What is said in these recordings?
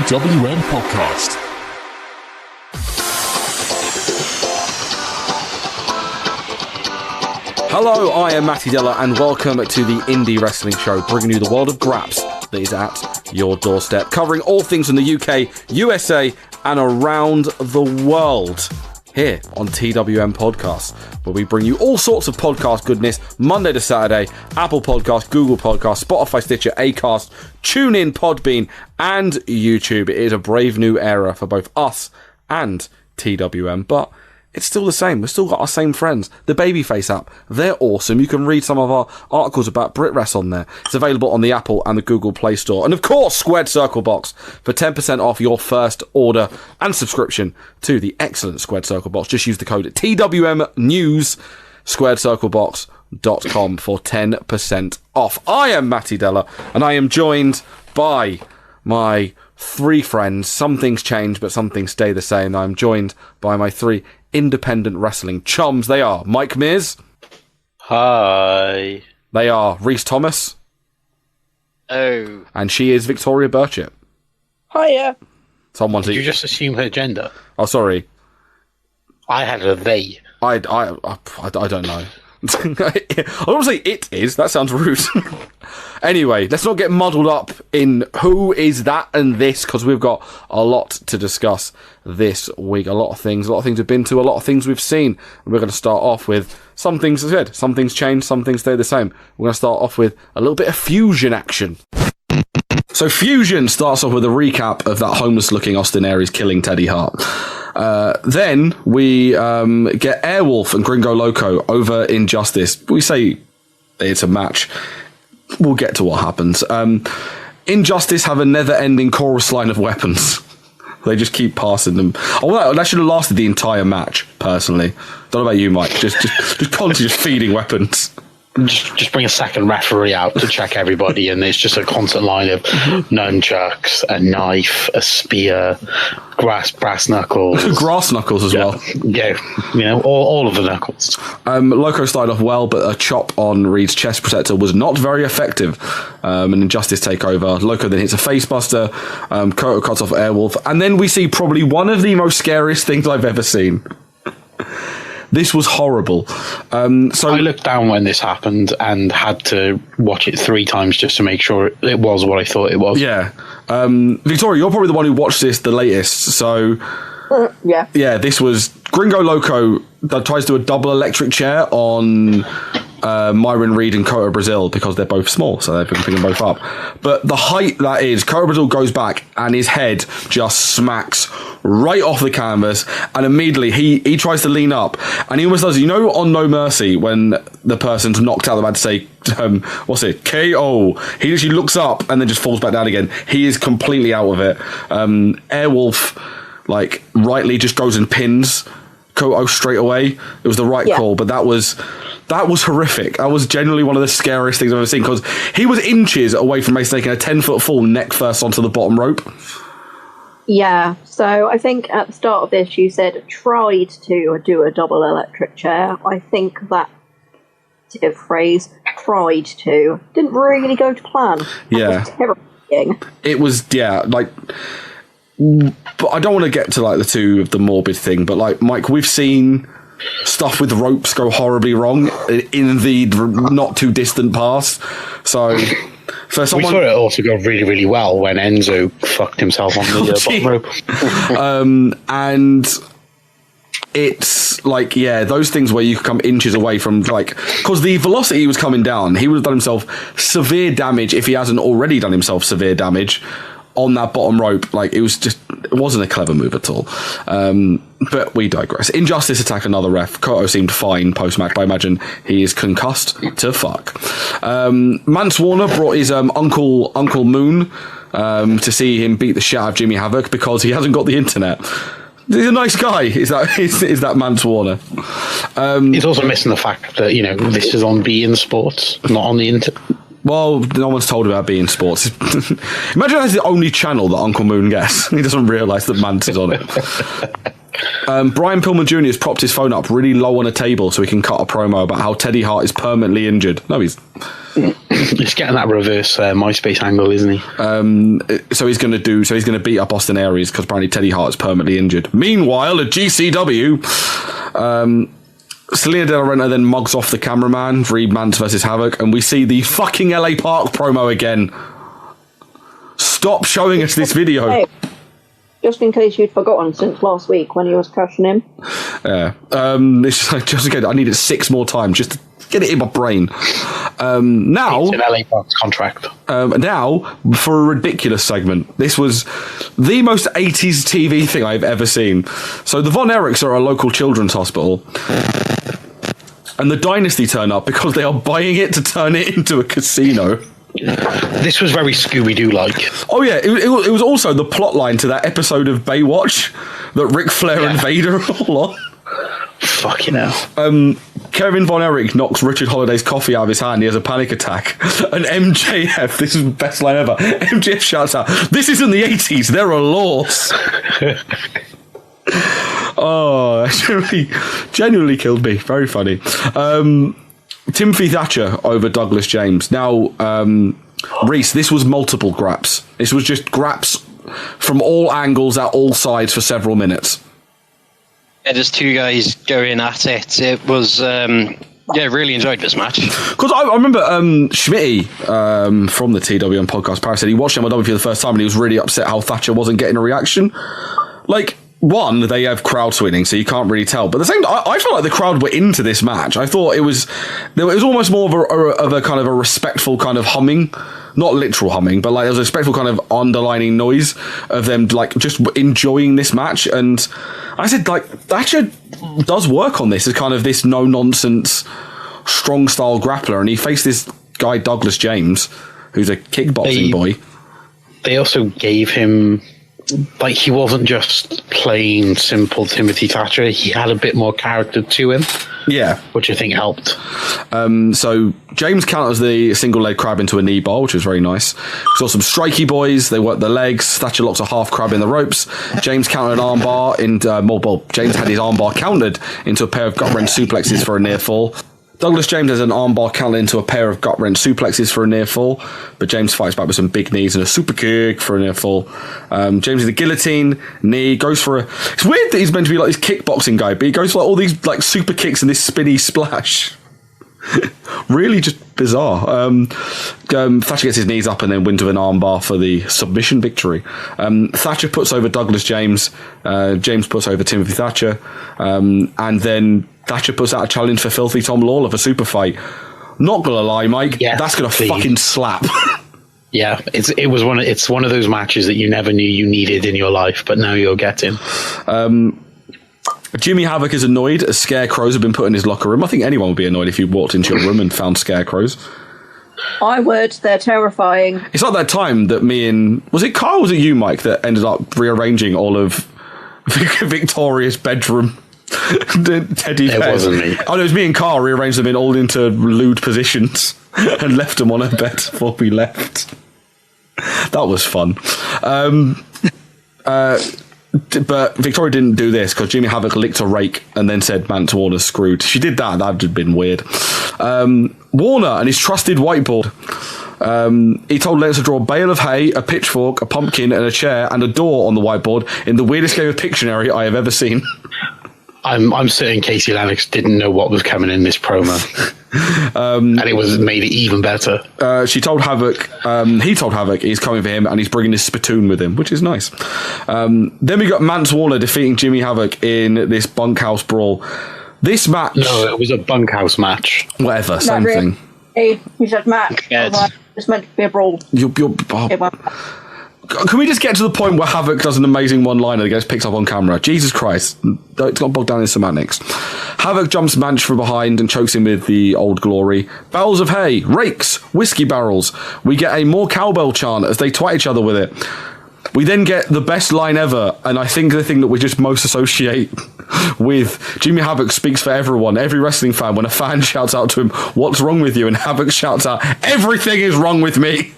TWM podcast. Hello, I am Matty Deller, and welcome to the Indy Wrestling Show, bringing you the world of graps that is at your doorstep, covering all things from the UK, USA, and around the world. Here on TWM Podcasts, where we bring you all sorts of podcast goodness Monday to Saturday. Apple Podcasts, Google Podcasts, Spotify, Stitcher, Acast, TuneIn, Podbean, and YouTube. It is a brave new era for both us and TWM, but it's still the same. We've still got our same friends. The Babyface app, they're awesome. You can read some of our articles about BritWres on there. It's available on the Apple and the Google Play Store. And of course, Squared Circle Box for 10% off your first order and subscription to the excellent Squared Circle Box. Just use the code TWM News, squaredcirclebox.com for 10% off. I am Matty Deller, and I am joined by my three friends. Some things change, but some things stay the same. I'm joined by my three independent wrestling chums. They are Mike Mears. Hi. They are Reese Thomas. Oh. And she is Victoria Burchett. Hiya. Did you just assume her gender? Oh, sorry. I had a they. I don't know. I don't want to say it is. That sounds rude. Anyway, let's not get muddled up in who is that and this, because we've got a lot to discuss this week. A lot of things we've been to, a lot of things we've seen. And we're going to start off with some things, as I said, some things change, some things stay the same. We're going to start off with a little bit of Fusion action. So Fusion starts off with a recap of that homeless-looking Austin Aries killing Teddy Hart. Then we get Airwolf and Gringo Loco over Injustice. We say it's a match. We'll get to what happens. Injustice have a never-ending chorus line of weapons. They just keep passing them. Oh, that should have lasted the entire match, personally. Don't know about you, Mike. Just constantly just feeding weapons. Just bring a second referee out to check everybody, and there's just a constant line of nunchucks, a knife, a spear, brass knuckles. Grass knuckles as well. Yeah, you know, all of the knuckles. Loco started off well, but a chop on Reed's chest protector was not very effective. An Injustice takeover. Loco then hits a facebuster. Koto cuts off Airwolf. And then we see probably one of the most scariest things I've ever seen. This was horrible. So I looked down when this happened and had to watch it 3 times just to make sure it was what I thought it was. Yeah. Victoria, you're probably the one who watched this the latest. So Yeah. Yeah, this was Gringo Loco that tries to do a double electric chair on Myron Reed and Kota Brazil because they're both small, so they've been picking both up. But the height that is, Kota Brazil goes back and his head just smacks right off the canvas, and immediately he tries to lean up, and he almost does, you know, on No Mercy when the person's knocked out, they're about to say, what's it, KO. He literally looks up and then just falls back down again. He is completely out of it. Airwolf, like, rightly just goes and pins Koto straight away. It was the right call, but that was horrific. That was genuinely one of the scariest things I've ever seen, because he was inches away from Mason taking a 10-foot fall neck first onto the bottom rope. Yeah, so I think at the start of this you said tried to do a double electric chair. I think that phrase, tried to, didn't really go to plan. Yeah. Was terrifying. It was, yeah, like... But I don't want to get to, like, the morbid thing, but, like, Mike, we've seen stuff with ropes go horribly wrong in the not too distant past. So for someone, we saw it also go really, really well when Enzo fucked himself on the bottom rope. And it's like, yeah, those things where you come inches away from, like, because the velocity was coming down, he would have done himself severe damage if he hasn't already done himself severe damage on that bottom rope. Like, it wasn't a clever move at all. But we digress. Injustice attack another ref. Koto seemed fine post-match, but I imagine he is concussed to fuck. Mance Warner brought his Uncle Moon to see him beat the shit out of Jimmy Havoc because he hasn't got the internet. He's a nice guy. Is that Mance Warner? He's also missing the fact that, you know, this is on beIN Sports, not on the internet. Well, no one's told about beIN Sports. Imagine that's the only channel that Uncle Moon gets. He doesn't realise that Mance is on it. Brian Pillman Jr. has propped his phone up really low on a table so he can cut a promo about how Teddy Hart is permanently injured. No, he's getting that reverse MySpace angle, isn't he? So he's going to beat up Austin Aries because apparently Teddy Hart is permanently injured. Meanwhile, at GCW, Selena De La Renta then mugs off the cameraman, Reed Mance versus Havoc, and we see the fucking LA Park promo again. Stop showing us this video. Hey, just in case you'd forgotten since last week when he was crushing him. Yeah. It's just, just in case, I need it 6 more times just to get it in my brain. Now, it's an LA Parks contract. Now, for a ridiculous segment. This was the most 80s TV thing I've ever seen. So the Von Erichs are a local children's hospital. And the Dynasty turn up because they are buying it to turn it into a casino. This was very Scooby-Doo-like. Oh yeah, it was also the plot line to that episode of Baywatch that Ric Flair and Vader are all on. Fucking hell. Kevin Von Erich knocks Richard Holliday's coffee out of his hand. He has a panic attack. And MJF, this is the best line ever, MJF shouts out, "This isn't the 80s, there are laws." Oh, that genuinely killed me. Very funny. Timothy Thatcher over Douglas James. Now, Reese, this was multiple graps. This was just graps from all angles at all sides for several minutes. Yeah, there's two guys going at it. It was, really enjoyed this match. Because I remember Schmitty from the TWM podcast, Paris, said he watched MLW for the first time and he was really upset how Thatcher wasn't getting a reaction. Like, one, they have crowd swinging, so you can't really tell. But at the same time, I felt like the crowd were into this match. I thought it was almost more of a kind of a respectful kind of humming, not literal humming, but like there was a respectful kind of underlining noise of them like just enjoying this match. And I said, like, Thatcher does work on this as kind of this no nonsense, strong style grappler, and he faced this guy Douglas James, who's a kickboxing boy. They also gave him. Like, he wasn't just plain, simple Timothy Thatcher. He had a bit more character to him. Yeah. Which I think helped. So James counters the single leg crab into a knee bar, which was very nice. We saw some strikey boys. They worked the legs. Thatcher locks a half crab in the ropes. James countered an arm bar. James had his arm bar countered into a pair of gut-wrench suplexes for a near fall. Douglas James has an armbar counter into a pair of gut-wrench suplexes for a near fall, but James fights back with some big knees and a super kick for a near fall. James is a guillotine, knee, goes for a... It's weird that he's meant to be like this kickboxing guy, but he goes for like all these like super kicks and this spinny splash. Really just bizarre. Thatcher gets his knees up and then wins with an armbar for the submission victory. Thatcher puts over Douglas James. James puts over Timothy Thatcher. And then Thatcher puts out a challenge for Filthy Tom Lawler for super fight. Not gonna lie, Mike, that's gonna fucking slap. Yeah, it's one of those matches that you never knew you needed in your life, but now you're getting. Jimmy Havoc is annoyed as scarecrows have been put in his locker room. I think anyone would be annoyed if you walked into your room and found scarecrows. I would. They're terrifying. It's like that time that me and... Was it Kyle or was it you, Mike, that ended up rearranging all of Victoria's bedroom teddy bears? It wasn't me. Oh, no, it was me and Carl rearranged them all into lewd positions and left them on her bed before we left. That was fun. But Victoria didn't do this because Jimmy Havoc licked a rake and then said Mance Warner's screwed. She did that. That would have been weird. Warner and his trusted whiteboard. He told Lennox to draw a bale of hay, a pitchfork, a pumpkin, and a chair, and a door on the whiteboard in the weirdest game of Pictionary I have ever seen. I'm certain Casey Lennox didn't know what was coming in this promo. And it made it even better. He told Havoc he's coming for him and he's bringing his spittoon with him, which is nice. Then we got Mance Warner defeating Jimmy Havoc in this bunkhouse brawl. This match... No, it was a bunkhouse match. Whatever, same thing. Hey, you said match. It's meant to be a brawl. Can we just get to the point where Havoc does an amazing one-liner that gets picked up on camera? Jesus Christ. It's not bogged down in semantics. Havoc jumps Manch from behind and chokes him with the Old Glory. Barrels of hay, rakes, whiskey barrels. We get a more cowbell chant as they twat each other with it. We then get the best line ever, and I think the thing that we just most associate with Jimmy Havoc speaks for everyone, every wrestling fan, when a fan shouts out to him, "What's wrong with you?" and Havoc shouts out, "Everything is wrong with me."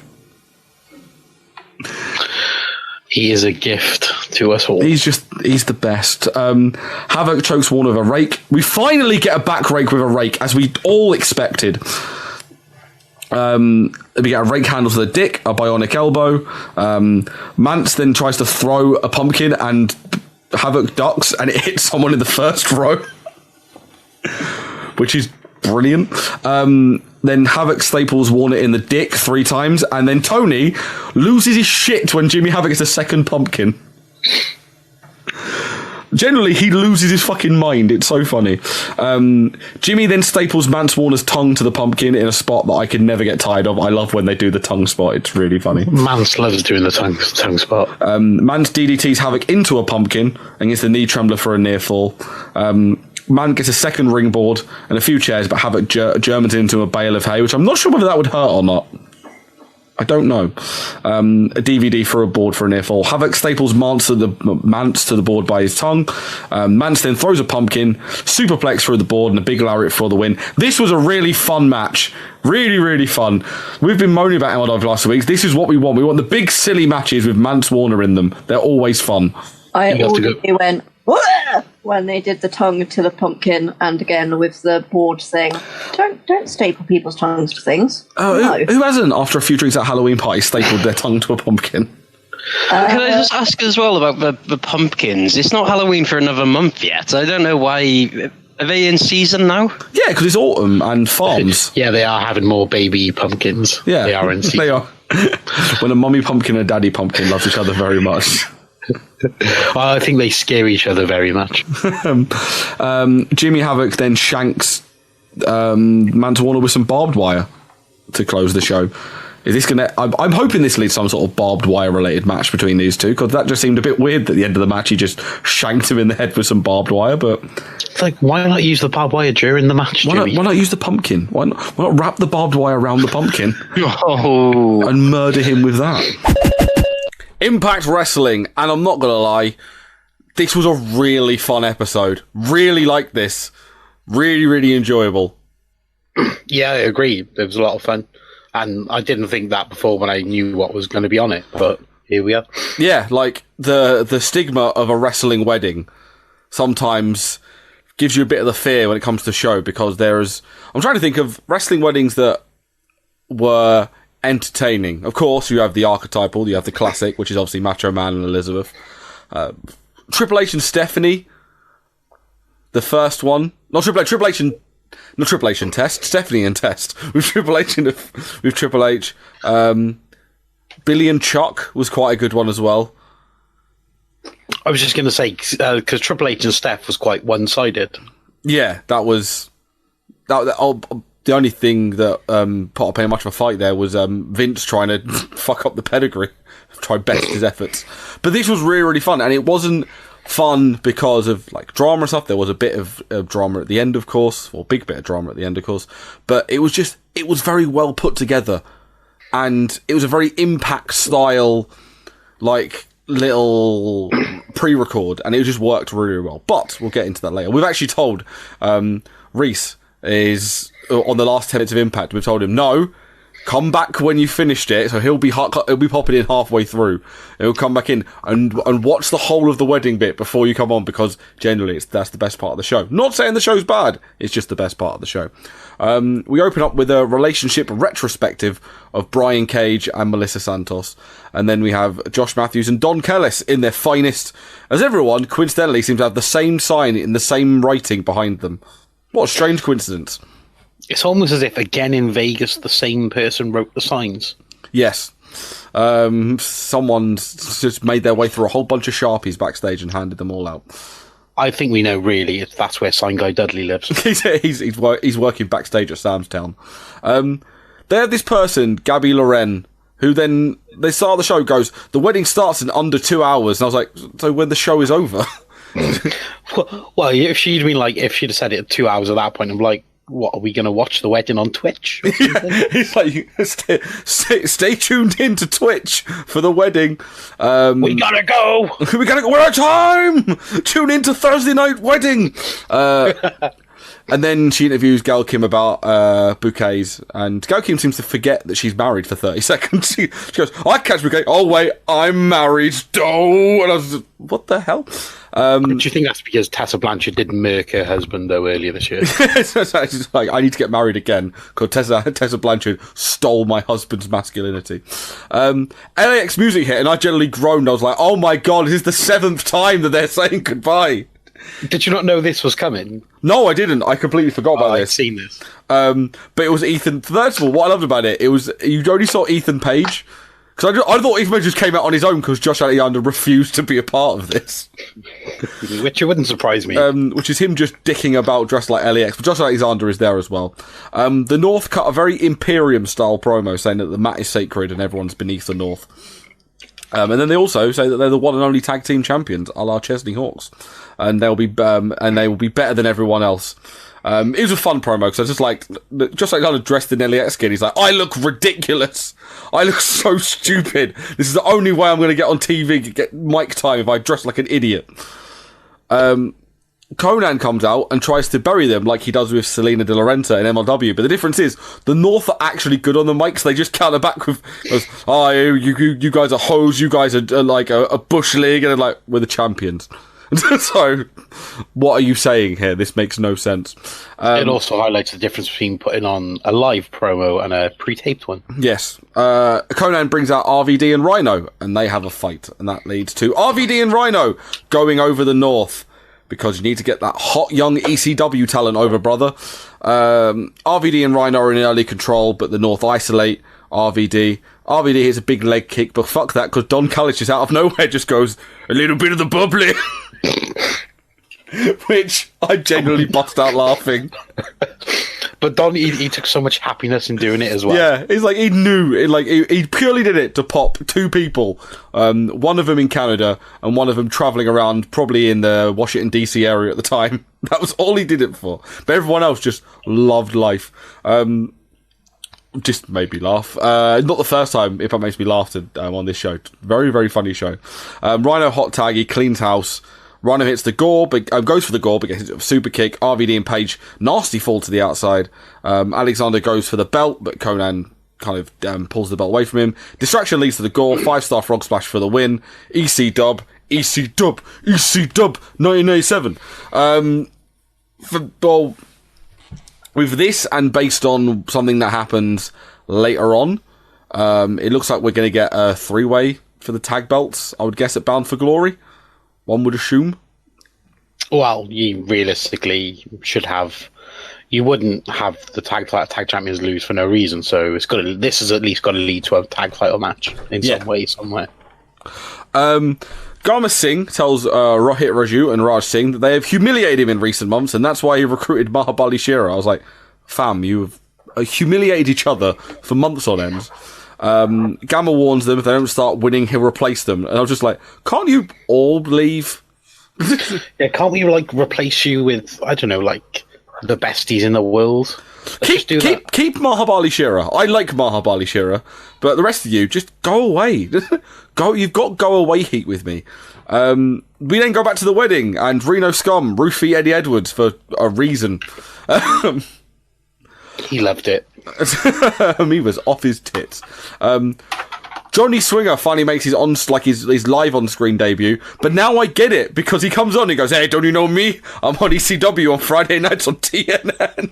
He is a gift to us all. He's the best. Havoc chokes Warner with a rake. We finally get a back rake with a rake, as we all expected. We get a rake handle to the dick, a bionic elbow. Mance then tries to throw a pumpkin, and Havoc ducks, and it hits someone in the first row, which is brilliant. Then Havoc staples Warner in the dick 3 times, and then Tony loses his shit when Jimmy Havoc gets a second pumpkin. Generally, he loses his fucking mind. It's so funny. Jimmy then staples Mance Warner's tongue to the pumpkin in a spot that I could never get tired of. I love when they do the tongue spot. It's really funny. Mance loves doing the tongue spot. Mance DDTs Havoc into a pumpkin and gets the knee trembler for a near fall. Man gets a second ring board and a few chairs, but Havoc Germans into a bale of hay, which I'm not sure whether that would hurt or not. I don't know. A DVD for a board for a near fall. Havoc staples Mance to the board by his tongue. Mance then throws a pumpkin, superplex through the board, and a big lariat for the win. This was a really fun match. Really, really fun. We've been moaning about MLW over the last weeks. This is what we want. We want the big, silly matches with Mance Warner in them. They're always fun. I already went, "Wah!" when they did the tongue to the pumpkin, and again with the board thing. Don't staple people's tongues to things. No. Who hasn't, after a few drinks at a Halloween party, stapled their tongue to a pumpkin? Can I just ask as well about the pumpkins? It's not Halloween for another month yet. I don't know why. Are they in season now? Yeah, because it's autumn and farms. Yeah, they are having more baby pumpkins. Yeah, they are in season. They are. When a mummy pumpkin and a daddy pumpkin love each other very much. I think they scare each other very much. Jimmy Havoc then shanks Mance Warner with some barbed wire to close the show. Is this gonna? I'm hoping this leads to some sort of barbed wire related match between these two, because that just seemed a bit weird that at the end of the match he just shanked him in the head with some barbed wire. But it's like, why not use the barbed wire during the match, Jimmy? Why not use the pumpkin? Why not wrap the barbed wire around the pumpkin and murder him with that? Impact Wrestling, and I'm not gonna lie, this was a really fun episode. Really liked this. Really, really enjoyable. Yeah, I agree. It was a lot of fun. And I didn't think that before when I knew what was going to be on it, but here we are. Yeah, like the stigma of a wrestling wedding sometimes gives you a bit of the fear when it comes to the show, because I'm trying to think of wrestling weddings that were entertaining. Of course, you have the archetypal, you have the classic, which is obviously Macho Man and Elizabeth. Triple H and Stephanie, the first one. Not Triple H and Test. Stephanie and Test. With Triple H. Billy and Chuck was quite a good one as well. I was just going to say, because Triple H and Steph was quite one-sided. Yeah, that was... the only thing that put up any much of a fight there was Vince trying to fuck up the pedigree. Try best his efforts. But this was really, really fun, and it wasn't fun because of like drama and stuff. There was a bit of drama at the end, of course, or a big bit of drama at the end, of course. But it was very well put together, and it was a very Impact style, like little pre-record, and it just worked really, really well. But we'll get into that later. We've actually told Reese is on the last 10 minutes of Impact. We've told him no. Come back when you finished it, so he'll be popping in halfway through. He'll come back in and watch the whole of the wedding bit before you come on, because generally that's the best part of the show. Not saying the show's bad, it's just the best part of the show. We open up with a relationship retrospective of Brian Cage and Melissa Santos, and then we have Josh Matthews and Don Kellis in their finest, as everyone coincidentally seems to have the same sign in the same writing behind them. What a strange coincidence. It's almost as if, again in Vegas, the same person wrote the signs. Yes. Someone's just made their way through a whole bunch of Sharpies backstage and handed them all out. I think we know, really, if that's where Sign Guy Dudley lives. he's working backstage at Sam's Town. They have this person, Gabby Loren, who then, they start the show, goes, the wedding starts in under 2 hours. And I was like, so when the show is over? Well, if she'd have said it 2 hours at that point, I'm like, what, are we going to watch the wedding on Twitch? It's like, stay tuned in to Twitch for the wedding. We gotta go! We're out of time! Tune in to Thursday Night Wedding! And then she interviews Gail Kim about bouquets, and Gail Kim seems to forget that she's married for 30 seconds. She goes, I catch bouquet. Oh, wait, I'm married. Oh, and I was just, what the hell? Do you think that's because Tessa Blanchard did murk her husband, though, earlier this year? It's like, I need to get married again, because Tessa Blanchard stole my husband's masculinity. LAX music hit, and I generally groaned. I was like, oh my God, this is the 7th time that they're saying goodbye. Did you not know this was coming? No, I didn't. I completely forgot about this. I've seen this. But it was Ethan. First of all, what I loved about it was you only saw Ethan Page. Because I thought Ethan Page just came out on his own because Josh Alexander refused to be a part of this. Which wouldn't surprise me. Which is him just dicking about dressed like LAX. But Josh Alexander is there as well. The North cut a very Imperium-style promo saying that the mat is sacred and everyone's beneath the North. And then they also say that they're the one and only tag team champions, a la Chesney Hawks. And they will be better than everyone else. It was a fun promo because I was just like kind of dressed in LAX skin. He's like, I look ridiculous. I look so stupid. This is the only way I'm going to get on TV, get mic time if I dress like an idiot. Conan comes out and tries to bury them like he does with Selena De Laurenta in MLW. But the difference is the North are actually good on the mics. They just counter back with, you guys are hoes. You guys are like a bush league, and they're like, we're the champions. So, what are you saying here? This makes no sense. It also highlights the difference between putting on a live promo and a pre-taped one. Yes. Conan brings out RVD and Rhino, and they have a fight. And that leads to RVD and Rhino going over the North, because you need to get that hot young ECW talent over, brother. RVD and Rhino are in early control, but the North isolate RVD. RVD hits a big leg kick, but fuck that, because Don Callis just out of nowhere just goes, a little bit of the bubbly. Which I genuinely bust out laughing. But Don, he took so much happiness in doing it as well. Yeah, it's like he knew, he purely did it to pop two people. One of them in Canada and one of them travelling around, probably in the Washington DC area at the time. That was all he did it for. But everyone else just loved life. Just made me laugh. Not the first time, if that makes me laugh on this show. Very, very funny show. Rhino hot tag, he cleans house. Rhino hits the gore, but goes for the gore, but gets a super kick. RVD and Page, nasty fall to the outside. Alexander goes for the belt, but Conan kind of pulls the belt away from him. Distraction leads to the gore. 5-star frog splash for the win. EC dub, 1997. With this, and based on something that happens later on, it looks like we're going to get a 3-way for the tag belts, I would guess, at Bound for Glory. One would assume. Well, you realistically should have. You wouldn't have the tag champions lose for no reason. So this has at least got to lead to a tag title match in some way, somewhere. Garma Singh tells Rohit Raju and Raj Singh that they have humiliated him in recent months, and that's why he recruited Mahabali Shira. I was like, fam, you've humiliated each other for months on end. Gamma warns them if they don't start winning, he'll replace them. And I was just like, can't you all leave? Yeah, can't we replace you with, I don't know, the besties in the world? Keep Mahabali Shira. I like Mahabali Shira, but the rest of you, just go away. You've got go away heat with me. We then go back to the wedding, and Reno Scum roofie Eddie Edwards for a reason. He loved it. He was off his tits. Johnny Swinger finally makes his live on-screen debut, but now I get it, because he comes on and he goes, hey, don't you know me? I'm on ECW on Friday nights on TNN.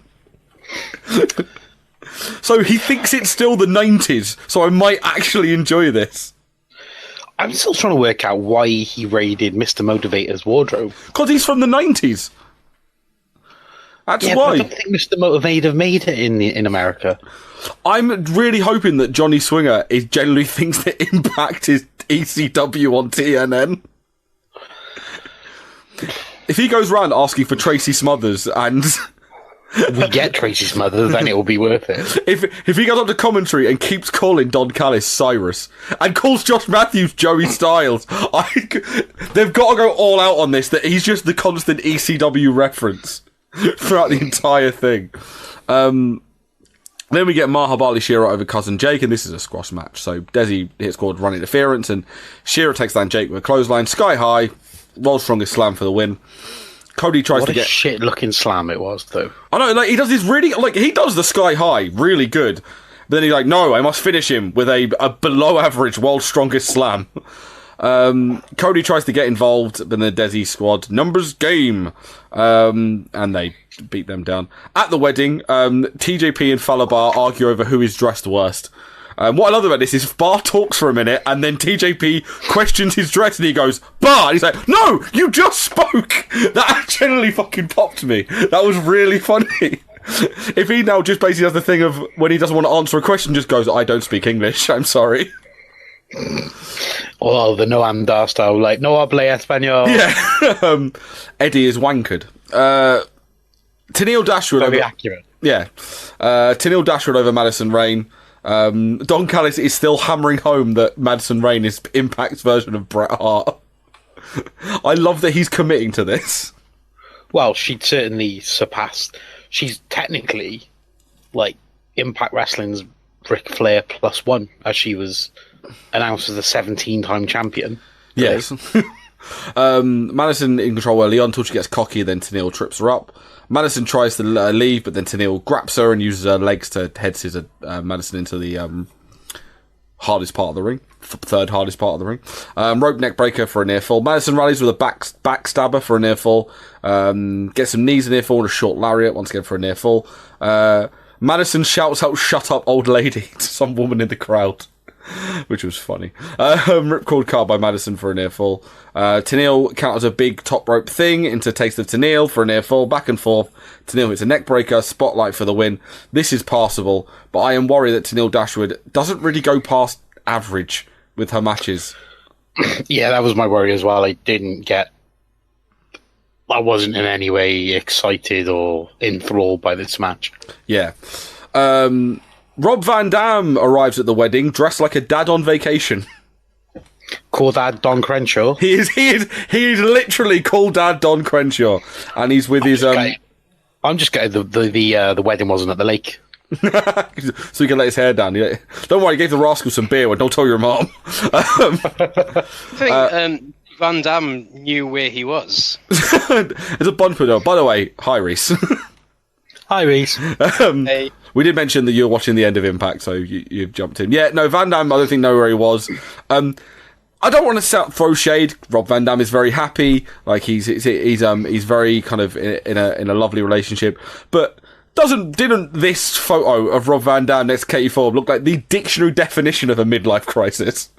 So he thinks it's still the 90s, so I might actually enjoy this. I'm still trying to work out why he raided Mr. Motivator's wardrobe. Because he's from the 90s. That's why. But I don't think Mr. Motivator made it in America. I'm really hoping that Johnny Swinger generally thinks that Impact is ECW on TNN. If he goes around asking for Tracy Smothers and... we get Tracy Smothers, then it will be worth it. If he goes up to commentary and keeps calling Don Callis Cyrus and calls Josh Matthews Joey Styles, they've got to go all out on this, that he's just the constant ECW reference throughout the entire thing. Then we get Mahabali Shira over Cousin Jake, and this is a squash match. So Desi hits called run interference, and Shira takes down Jake with a clothesline, sky high, world's strongest slam for the win. Cody tries what to a get shit-looking slam it was, though. I know, like he does this really he does the sky high really good, but then he's like, no, I must finish him with a below average world's strongest slam. Cody tries to get involved, but the Desi squad numbers game, and they beat them down. At the wedding, TJP and Falabar argue over who is dressed worst. What I love about this is Bar talks for a minute, and then TJP questions his dress, and he goes, Bar! And he's like, no, you just spoke! That genuinely fucking popped me. That was really funny. If he now just basically does the thing of, when he doesn't want to answer a question, just goes, I don't speak English, I'm sorry. Oh, the no andar style, like, no hable español. Yeah. Eddie is wankered. Tennille Dashwood Very over... accurate. Yeah. Tennille Dashwood over Madison Rayne. Don Callis is still hammering home that Madison Rayne is Impact's version of Bret Hart. I love that he's committing to this. Well, she'd certainly surpassed... She's technically, like, Impact Wrestling's Ric Flair +1, as she was announced as the 17-time champion. Yes. Madison in control early on until she gets cocky, then Tennille trips her up. Madison tries to leave, but then Tennille grabs her and uses her legs to head scissor Madison into the hardest part of the ring. Third hardest part of the ring. Rope neck breaker for a near fall. Madison rallies with a backstabber for a near fall. Gets some knees in near fall and a short lariat once again for a near fall. Madison shouts out, "Shut up, old lady," to some woman in the crowd, which was funny. Ripcord card by Madison for a near fall. Tennille counters a big top rope thing into Taste of Tennille for a near fall. Back and forth. Tennille hits a neck breaker. Spotlight for the win. This is passable, but I am worried that Tennille Dashwood doesn't really go past average with her matches. Yeah, that was my worry as well. I wasn't in any way excited or enthralled by this match. Yeah. Rob Van Dam arrives at the wedding dressed like a dad on vacation. Call Dad Don Crenshaw. He is literally called Dad Don Crenshaw, and he's with his I'm just getting the wedding wasn't at the lake, so he can let his hair down. Don't worry, he gave the rascal some beer. Don't tell your mom. I think Van Dam knew where he was. There's a bunch of them. By the way, hi Reese. Hi Reese. Hey. We did mention that you're watching the end of Impact, so you've jumped in. Yeah, no, Van Dam, I don't think know where he was. I don't want to throw shade. Rob Van Dam is very happy. Like he's very kind of in a lovely relationship. But didn't this photo of Rob Van Dam next to Katie Forbes look like the dictionary definition of a midlife crisis?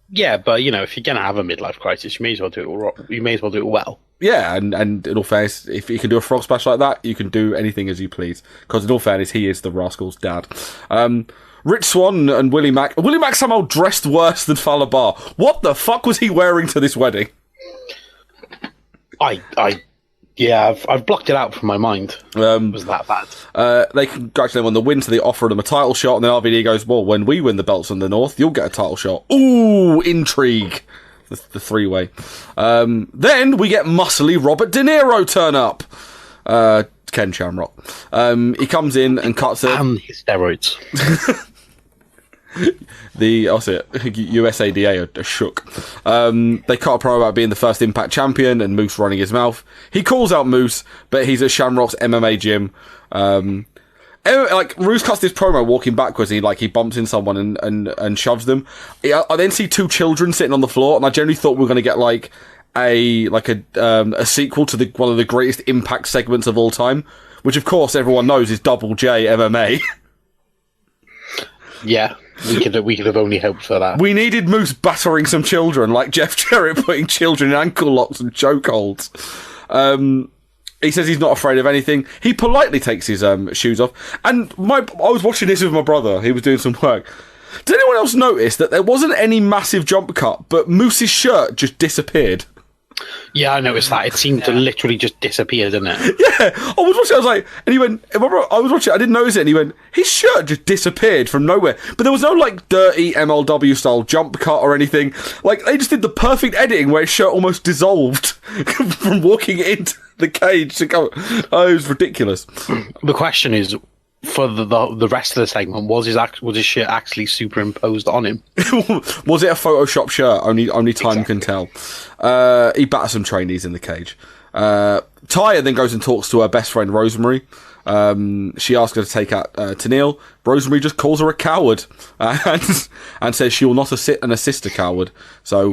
Yeah, but if you're gonna have a midlife crisis, you may as well do it well. Yeah, and in all fairness, if you can do a frog splash like that, you can do anything as you please. Because in all fairness, he is the rascal's dad. Rich Swann and Willie Mack. Willie Mack somehow dressed worse than Fallah Bahh. What the fuck was he wearing to this wedding? I've blocked it out from my mind. It was that bad. They congratulate him on the win, so they offer him a title shot, and then RVD goes, well, when we win the belts in the North, you'll get a title shot. Ooh, intrigue. The three-way. Then we get muscly Robert De Niro turn up. Ken Shamrock. He comes in and cuts it. And his steroids. USADA are shook. They cut a promo about being the first Impact champion and Moose running his mouth. He calls out Moose, but he's at Shamrock's MMA gym. Moose cuts this promo walking backwards. He bumps in someone and shoves them. I then see two children sitting on the floor, and I generally thought we were going to get a sequel to one of the greatest Impact segments of all time, which of course everyone knows is Double J MMA. Yeah, we could have only hoped for that. We needed Moose battering some children, like Jeff Jarrett putting children in ankle locks and chokeholds. He says he's not afraid of anything. He politely takes his shoes off. And I was watching this with my brother. He was doing some work. Did anyone else notice that there wasn't any massive jump cut, but Moose's shirt just disappeared? Yeah, I noticed that. It seemed to literally just disappear, didn't it? Yeah, I was watching, I was like, and he went, I was watching, I didn't notice it, and he went, his shirt just disappeared from nowhere. But there was no, dirty MLW style jump cut or anything. They just did the perfect editing where his shirt almost dissolved from walking into the cage to go. Oh, it was ridiculous. The question is, for the rest of the segment, was his shirt actually superimposed on him? Was it a Photoshop shirt? Only time can tell. He batters some trainees in the cage. Taya then goes and talks to her best friend Rosemary. She asks her to take out Tenille. Rosemary just calls her a coward and says she will not assist a coward. So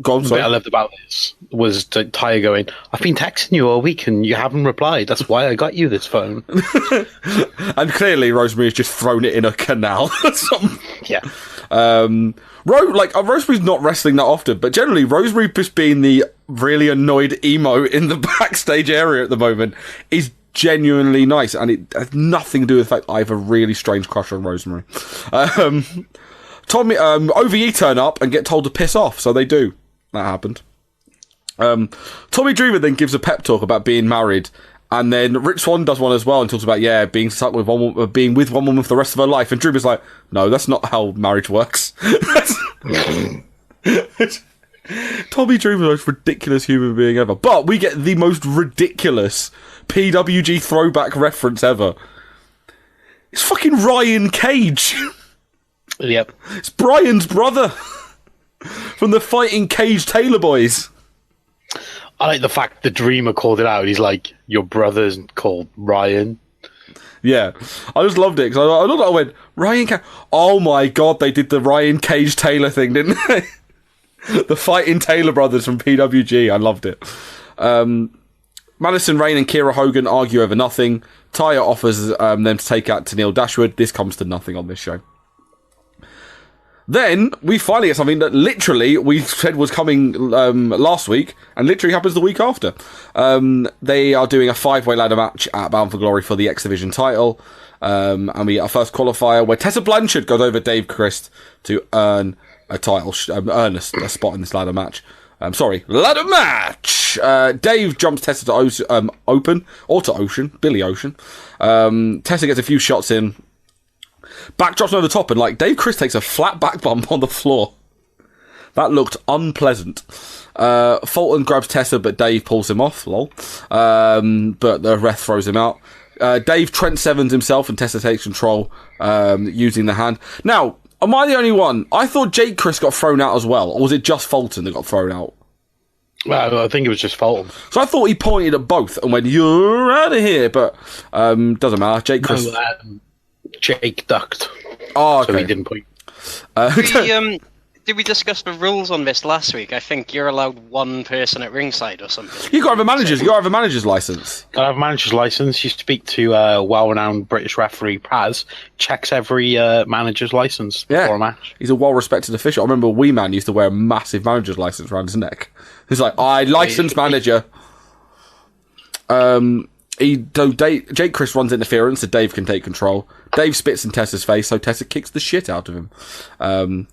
go on, The sorry. bit I loved about this was Taya going, "I've been texting you all week and you haven't replied. That's why I got you this phone." And clearly Rosemary has just thrown it in a canal. Yeah. Rosemary's not wrestling that often, but generally Rosemary just being the really annoyed emo in the backstage area at the moment is genuinely nice, and it has nothing to do with the fact I have a really strange crush on Rosemary. Tommy, OVE turn up and get told to piss off, so they do. That happened. Tommy Dreamer then gives a pep talk about being married, and then Rich Swann does one as well and talks about being stuck with being with one woman for the rest of her life. And Dreamer's like, "No, that's not how marriage works." Tommy Dreamer's the most ridiculous human being ever. But we get the most ridiculous PWG throwback reference ever. It's fucking Ryan Cage. Yep. It's Brian's brother from the Fighting Cage Taylor Boys. I like the fact the Dreamer called it out. He's like, "Your brother's called Ryan." Yeah, I just loved it because I looked at it, I went, Ryan Cage. Oh my god, they did the Ryan Cage Taylor thing, didn't they? The Fighting Taylor brothers from PWG. I loved it. Madison Rayne and Kira Hogan argue over nothing. Taya offers them to take out Tenille Dashwood. This comes to nothing on this show. Then we finally get something that literally we said was coming last week and literally happens the week after. They are doing a 5-way ladder match at Bound for Glory for the X Division title. And we get our first qualifier where Tessa Blanchard goes over Dave Christ to earn a title, earn a spot in this ladder match. Ladder match! Dave jumps Tessa to Ocean, Billy Ocean. Tessa gets a few shots in. Backdrops over the top, and Dave Chris takes a flat back bump on the floor. That looked unpleasant. Fulton grabs Tessa, but Dave pulls him off. Lol. But the ref throws him out. Dave Trent Sevens himself, and Tessa takes control using the hand. Now, am I the only one? I thought Jake Chris got thrown out as well, or was it just Fulton that got thrown out? Well, I think it was just Fulton. So I thought he pointed at both and went, "You're out of here," but doesn't matter. Jake Chris. No, Jake ducked. Oh, okay. So he didn't point. Did we discuss the rules on this last week? I think you're allowed one person at ringside or something. You got to have a manager's. You got to have a manager's license. Got to have a manager's license. You speak to well-renowned British referee Paz. Checks every manager's license before a match. He's a well-respected official. I remember Wee Man used to wear a massive manager's license around his neck. He's like, "I license manager." Jake Chris runs interference so Dave can take control. Dave spits in Tessa's face, so Tessa kicks the shit out of him.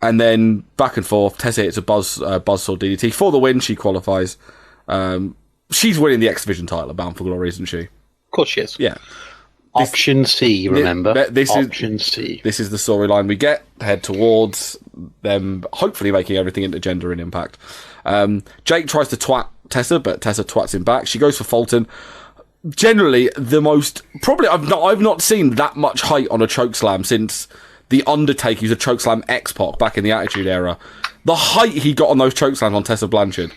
And then back and forth, Tessa hits a buzzsaw DDT. For the win, she qualifies. She's winning the X Division title at Bound for Glory, isn't she? Of course she is. Yeah. Option C, remember? Option C. This is the storyline we get. Head towards them, hopefully making everything into gender and Impact. Jake tries to twat Tessa, but Tessa twats him back. She goes for Fulton. Generally, I've not seen that much height on a chokeslam since The Undertaker used a chokeslam X-Pac back in the Attitude Era. The height he got on those chokeslams on Tessa Blanchard.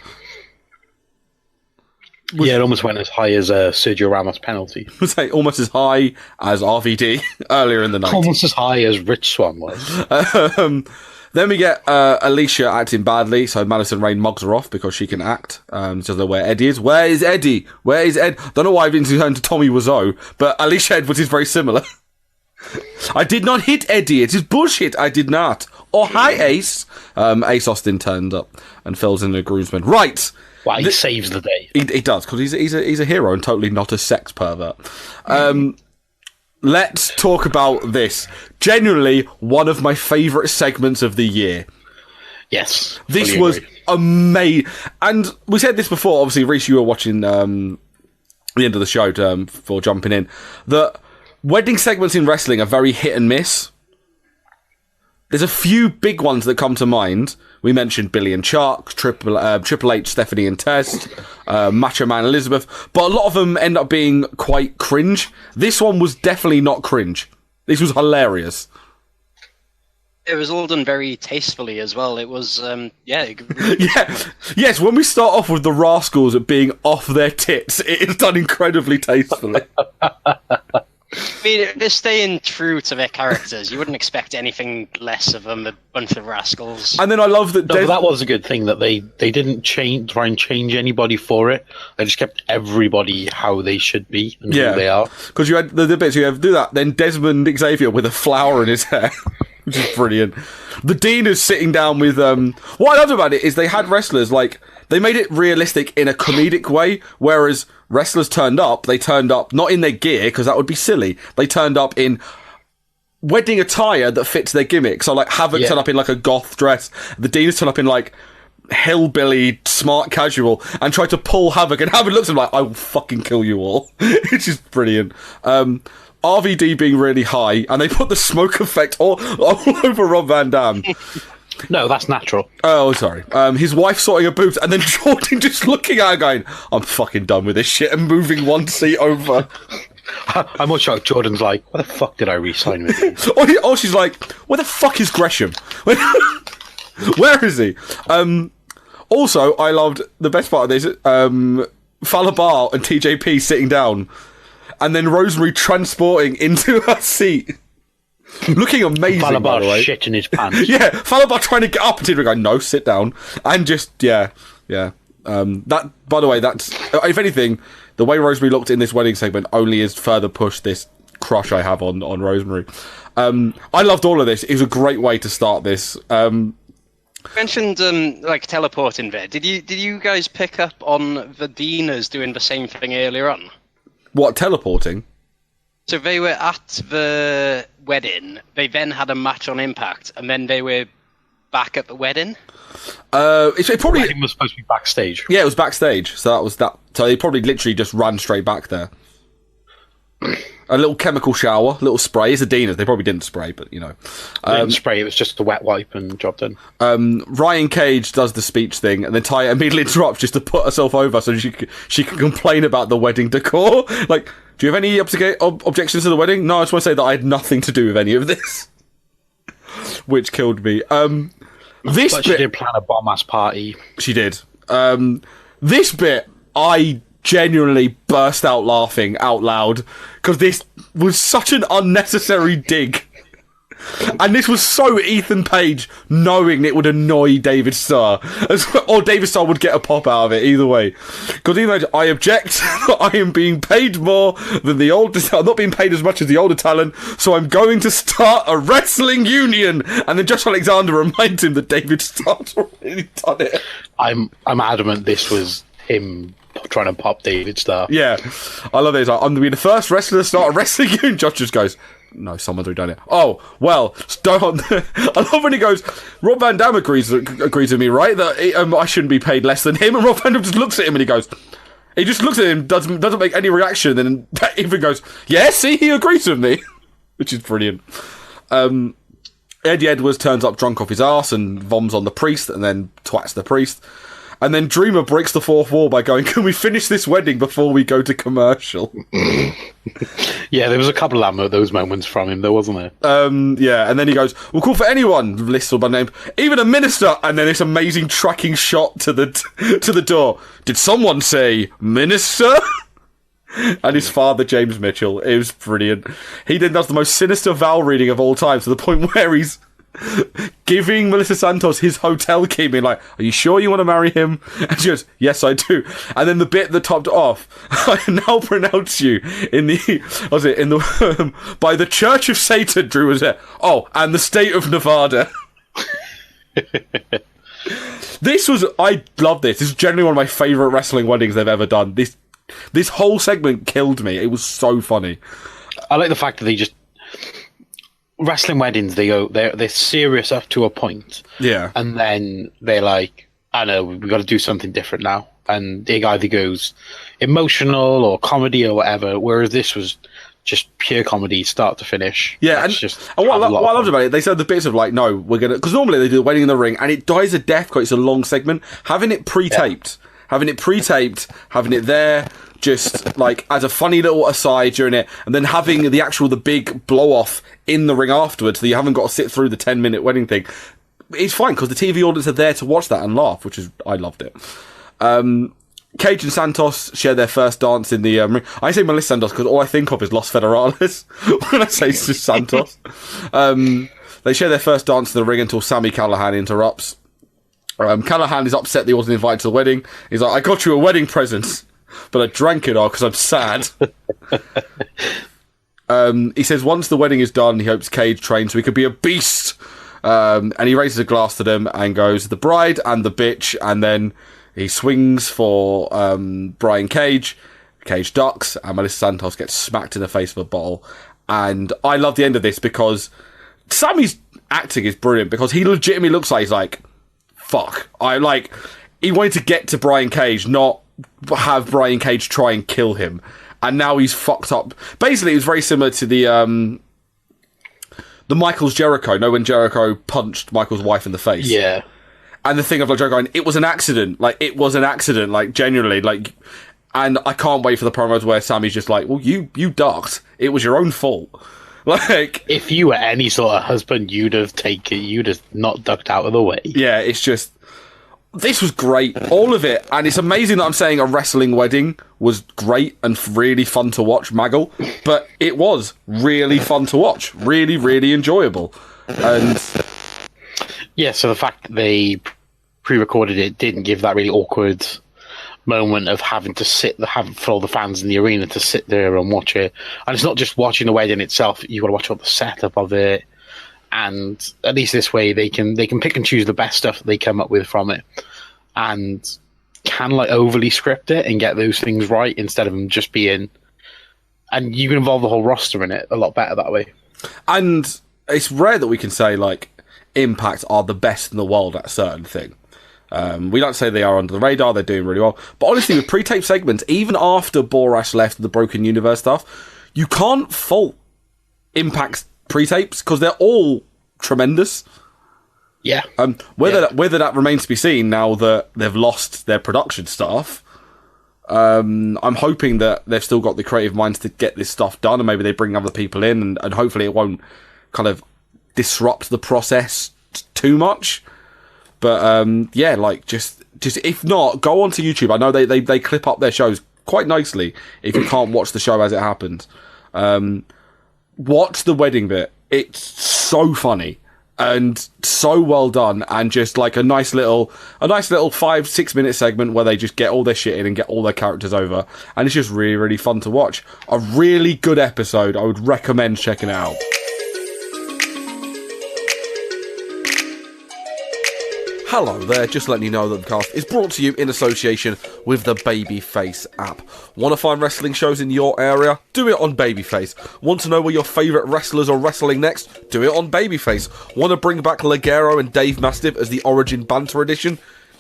Yeah, it almost went as high as Sergio Ramos' penalty. Was almost as high as RVD earlier in the night. Almost as high as Rich Swann was. Then we get Alicia acting badly, so Madison Rayne mugs her off because she can act. Doesn't know where Eddie is. Where is Eddie? Where is Ed? Don't know why I've been turned to Tommy Wiseau, but Alicia Edwards is very similar. I did not hit Eddie. It is bullshit. I did not. Oh, hi, Ace. Ace Austin turned up and fills in the groomsman. Right. Well, he saves the day. He does, because he's a hero and totally not a sex pervert. Let's talk about this. Genuinely, one of my favourite segments of the year. Yes. This was amazing. And we said this before, obviously, Reece, you were watching the end of the show before jumping in, that wedding segments in wrestling are very hit and miss. There's a few big ones that come to mind. We mentioned Billy and Chuck, Triple H, Stephanie and Test, Macho Man Elizabeth, but a lot of them end up being quite cringe. This one was definitely not cringe. This was hilarious. It was all done very tastefully as well. It was, really Yeah, yes. When we start off with the Rascals being off their tits, it is done incredibly tastefully. I mean, they're staying true to their characters. You wouldn't expect anything less of them, a bunch of rascals. And then I love that. No, but that was a good thing that they didn't try and change anybody for it. They just kept everybody how they should be and who they are. Because you had the bits you have to do that. Then Desmond Xavier with a flower in his hair, which is brilliant. The Dean is sitting down with. What I loved about it is they had wrestlers like. They made it realistic in a comedic way, whereas wrestlers they turned up not in their gear, because that would be silly. They turned up in wedding attire that fits their gimmick. So, like, Havoc turned up in, like, a goth dress. The Deans turned up in, like, hillbilly, smart casual, and tried to pull Havoc. And Havoc looks at him like, I will fucking kill you all. It's just brilliant. RVD being really high, and they put the smoke effect all over Rob Van Dam. No, that's natural. Oh, sorry. His wife sorting her boobs, and then Jordan just looking at her going, I'm fucking done with this shit, and moving one seat over. I'm not sure Jordan's like, why the fuck did I re-sign with you? Or she's like, where the fuck is Gresham? Where is he? Also, I loved the best part of this, Falabar and TJP sitting down, and then Rosemary transporting into her seat. Looking amazing, by the way. Shit in his pants. Yeah, Falabar trying to get up and TJP going, no, sit down. And just, yeah. That, by the way, that's, if anything, the way Rosemary looked in this wedding segment only has further pushed this crush I have on Rosemary. I loved all of this. It was a great way to start this. You mentioned like teleporting there. Did you guys pick up on the Deaners doing the same thing earlier on? What, teleporting? So they were at the wedding. They then had a match on Impact, and then they were back at the wedding. It probably The wedding was supposed to be backstage. Yeah, it was backstage. So that was that. So they probably literally just ran straight back there. A little chemical shower, little spray. It's the Deaners. They probably didn't spray, but you know, They didn't spray. It was just a wet wipe and job done. Ryan Cage does the speech thing, and then Taya immediately interrupts just to put herself over so she can complain about the wedding decor. Like, do you have any objections to the wedding? No, I just want to say that I had nothing to do with any of this, which killed me. She did plan a bomb-ass party. She did. This bit, I genuinely burst out laughing out loud because this was such an unnecessary dig. And this was so Ethan Page knowing it would annoy David Starr. Or David Starr would get a pop out of it, either way. Because even though I object, I am being paid more than the older... I'm not being paid as much as the older talent, so I'm going to start a wrestling union. And then Josh Alexander reminds him that David Starr's already done it. I'm adamant this was him trying to pop David Starr. Yeah. I love it. I'm going to be the first wrestler to start a wrestling union. Josh just goes... No, someone's already done it. Oh, well, don't. I love when he goes, Rob Van Dam agrees with me, right? That I shouldn't be paid less than him. And Rob Van Dam just looks at him and he just looks at him, doesn't make any reaction. And then Ethan goes, yeah, see, he agrees with me. Which is brilliant. Eddie Edwards turns up drunk off his arse and voms on the priest and then twats the priest. And then Dreamer breaks the fourth wall by going, can we finish this wedding before we go to commercial? Yeah, there was a couple of those moments from him, though, wasn't there? Yeah, and then he goes, we'll call for anyone, lists all by name, even a minister, and then this amazing tracking shot to the door. Did someone say minister? And his father, James Mitchell. It was brilliant. He then does the most sinister vow reading of all time, to the point where he's giving Melissa Santos his hotel key, being like, are you sure you want to marry him? And she goes, yes, I do. And then the bit that topped off, I now pronounce you by the Church of Satan, Drew was there. Oh, and the state of Nevada. I love this. This is generally one of my favourite wrestling weddings they've ever done. This whole segment killed me. It was so funny. I like the fact that they just... Wrestling weddings, they're serious up to a point. Yeah. And then they're like, I know, we've got to do something different now. And it either goes emotional or comedy or whatever, whereas this was just pure comedy, start to finish. Yeah, and what I loved about it, they said the bits of like, no, we're going to... Because normally they do the wedding in the ring, and it dies a death because it's a long segment. Having it pre-taped... Yeah. having it pre-taped, having it there, just like as a funny little aside during it, and then having the big blow-off in the ring afterwards, so you haven't got to sit through the 10-minute wedding thing. It's fine, because the TV audience are there to watch that and laugh, I loved it. Cage and Santos share their first dance in the ring. I say Melissa Santos because all I think of is Los Federales when I say Santos. They share their first dance in the ring until Sami Callihan interrupts. Callihan is upset that he wasn't invited to the wedding. He's like, I got you a wedding present, but I drank it all because I'm sad. He says once the wedding is done, he hopes Cage trains so he could be a beast. And he raises a glass to them and goes, the bride and the bitch, and then he swings for Brian Cage. Cage ducks, and Melissa Santos gets smacked in the face with a bottle. And I love the end of this because Sammy's acting is brilliant, because he legitimately looks like he's like, fuck. He wanted to get to Brian Cage, not have Brian Cage try and kill him. And now he's fucked up. Basically, it was very similar to the Michaels Jericho. When Jericho punched Michael's wife in the face. Yeah. And the thing of Jericho going, it was an accident. Genuinely. And I can't wait for the promos where Sammy's just like, well, you ducked. It was your own fault. If you were any sort of husband, you'd have not ducked out of the way. Yeah, it's just, this was great. All of it. And it's amazing that I'm saying a wrestling wedding was great and really fun to watch, Maggle. But it was really fun to watch. Really, really enjoyable. And yeah, so the fact that they pre-recorded it didn't give that really awkward moment of having for all the fans in the arena to sit there and watch it. And it's not just watching the wedding itself, you've got to watch all the setup of it. And at least this way they can pick and choose the best stuff that they come up with from it, and can overly script it and get those things right instead of them just being, and you can involve the whole roster in it a lot better that way. And it's rare that we can say Impact are the best in the world at a certain thing. We don't say they are under the radar, they're doing really well. But honestly, with pre-tape segments, even after Borash left the Broken Universe stuff, you can't fault Impact's pre-tapes because they're all tremendous. Yeah. Whether that remains to be seen now that they've lost their production staff. I'm hoping that they've still got the creative minds to get this stuff done, and maybe they bring other people in, and hopefully it won't kind of disrupt the process too much. But just if not, go onto YouTube. I know they clip up their shows quite nicely if you can't watch the show as it happens. Watch the wedding bit. It's so funny and so well done, and just a nice little 5-6 minute segment where they just get all their shit in and get all their characters over, and it's just really, really fun to watch. A really good episode. I would recommend checking it out. Hello there, just letting you know that the cast is brought to you in association with the Babyface app. Want to find wrestling shows in your area? Do it on Babyface. Want to know where your favourite wrestlers are wrestling next? Do it on Babyface. Want to bring back Ligero and Dave Mastiff as the Origin Banter Edition?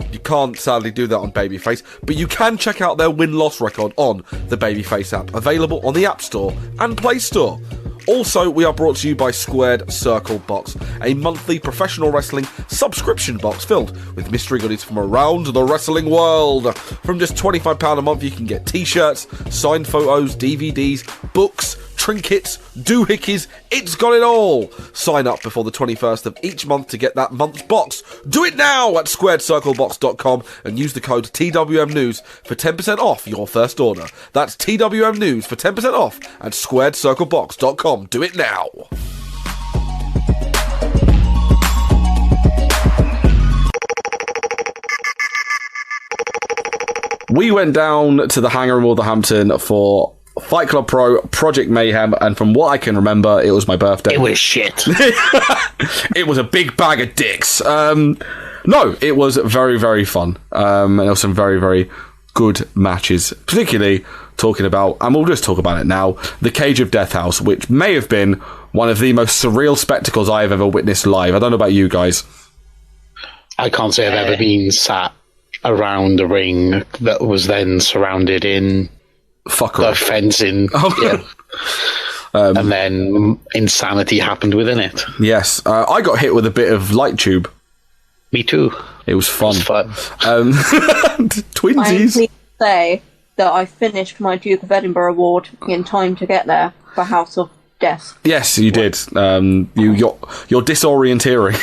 You can't sadly do that on Babyface, but you can check out their win-loss record on the Babyface app, available on the App Store and Play Store. Also, we are brought to you by Squared Circle Box, a monthly professional wrestling subscription box filled with mystery goodies from around the wrestling world. From just £25 a month, you can get t-shirts, signed photos, DVDs, books, trinkets, doohickeys, it's got it all. Sign up before the 21st of each month to get that month's box. Do it now at squaredcirclebox.com and use the code TWMNews for 10% off your first order. That's TWMNews for 10% off at squaredcirclebox.com. Do it now. We went down to the hangar in Wolverhampton for Fight Club Pro, Project Mayhem, and from what I can remember, it was my birthday. It was shit. It was a big bag of dicks. No, it was very, very fun. And there were some very, very good matches, particularly talking about, and we'll just talk about it now, the Cage of Death House, which may have been one of the most surreal spectacles I have ever witnessed live. I don't know about you guys. I can't say I've ever been sat around a ring that was then surrounded in fencing. Yeah. And then insanity happened within it. Yes. I got hit with a bit of light tube. Me too. It was fun. I'm Twinsies. pleased to say that I finished my Duke of Edinburgh award in time to get there for House of Death. Yes, you did. You're disorienteering.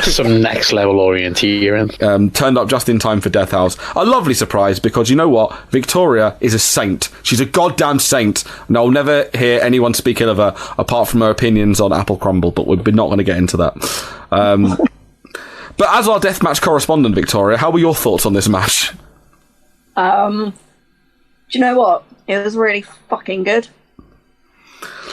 Some next level orienteering. Turned up just in time for Death House. A lovely surprise, because you know what? Victoria is a saint. She's a goddamn saint. And I'll never hear anyone speak ill of her apart from her opinions on Apple Crumble, but we're not going to get into that. But as our deathmatch correspondent, Victoria, how were your thoughts on this match? Do you know what? It was really fucking good.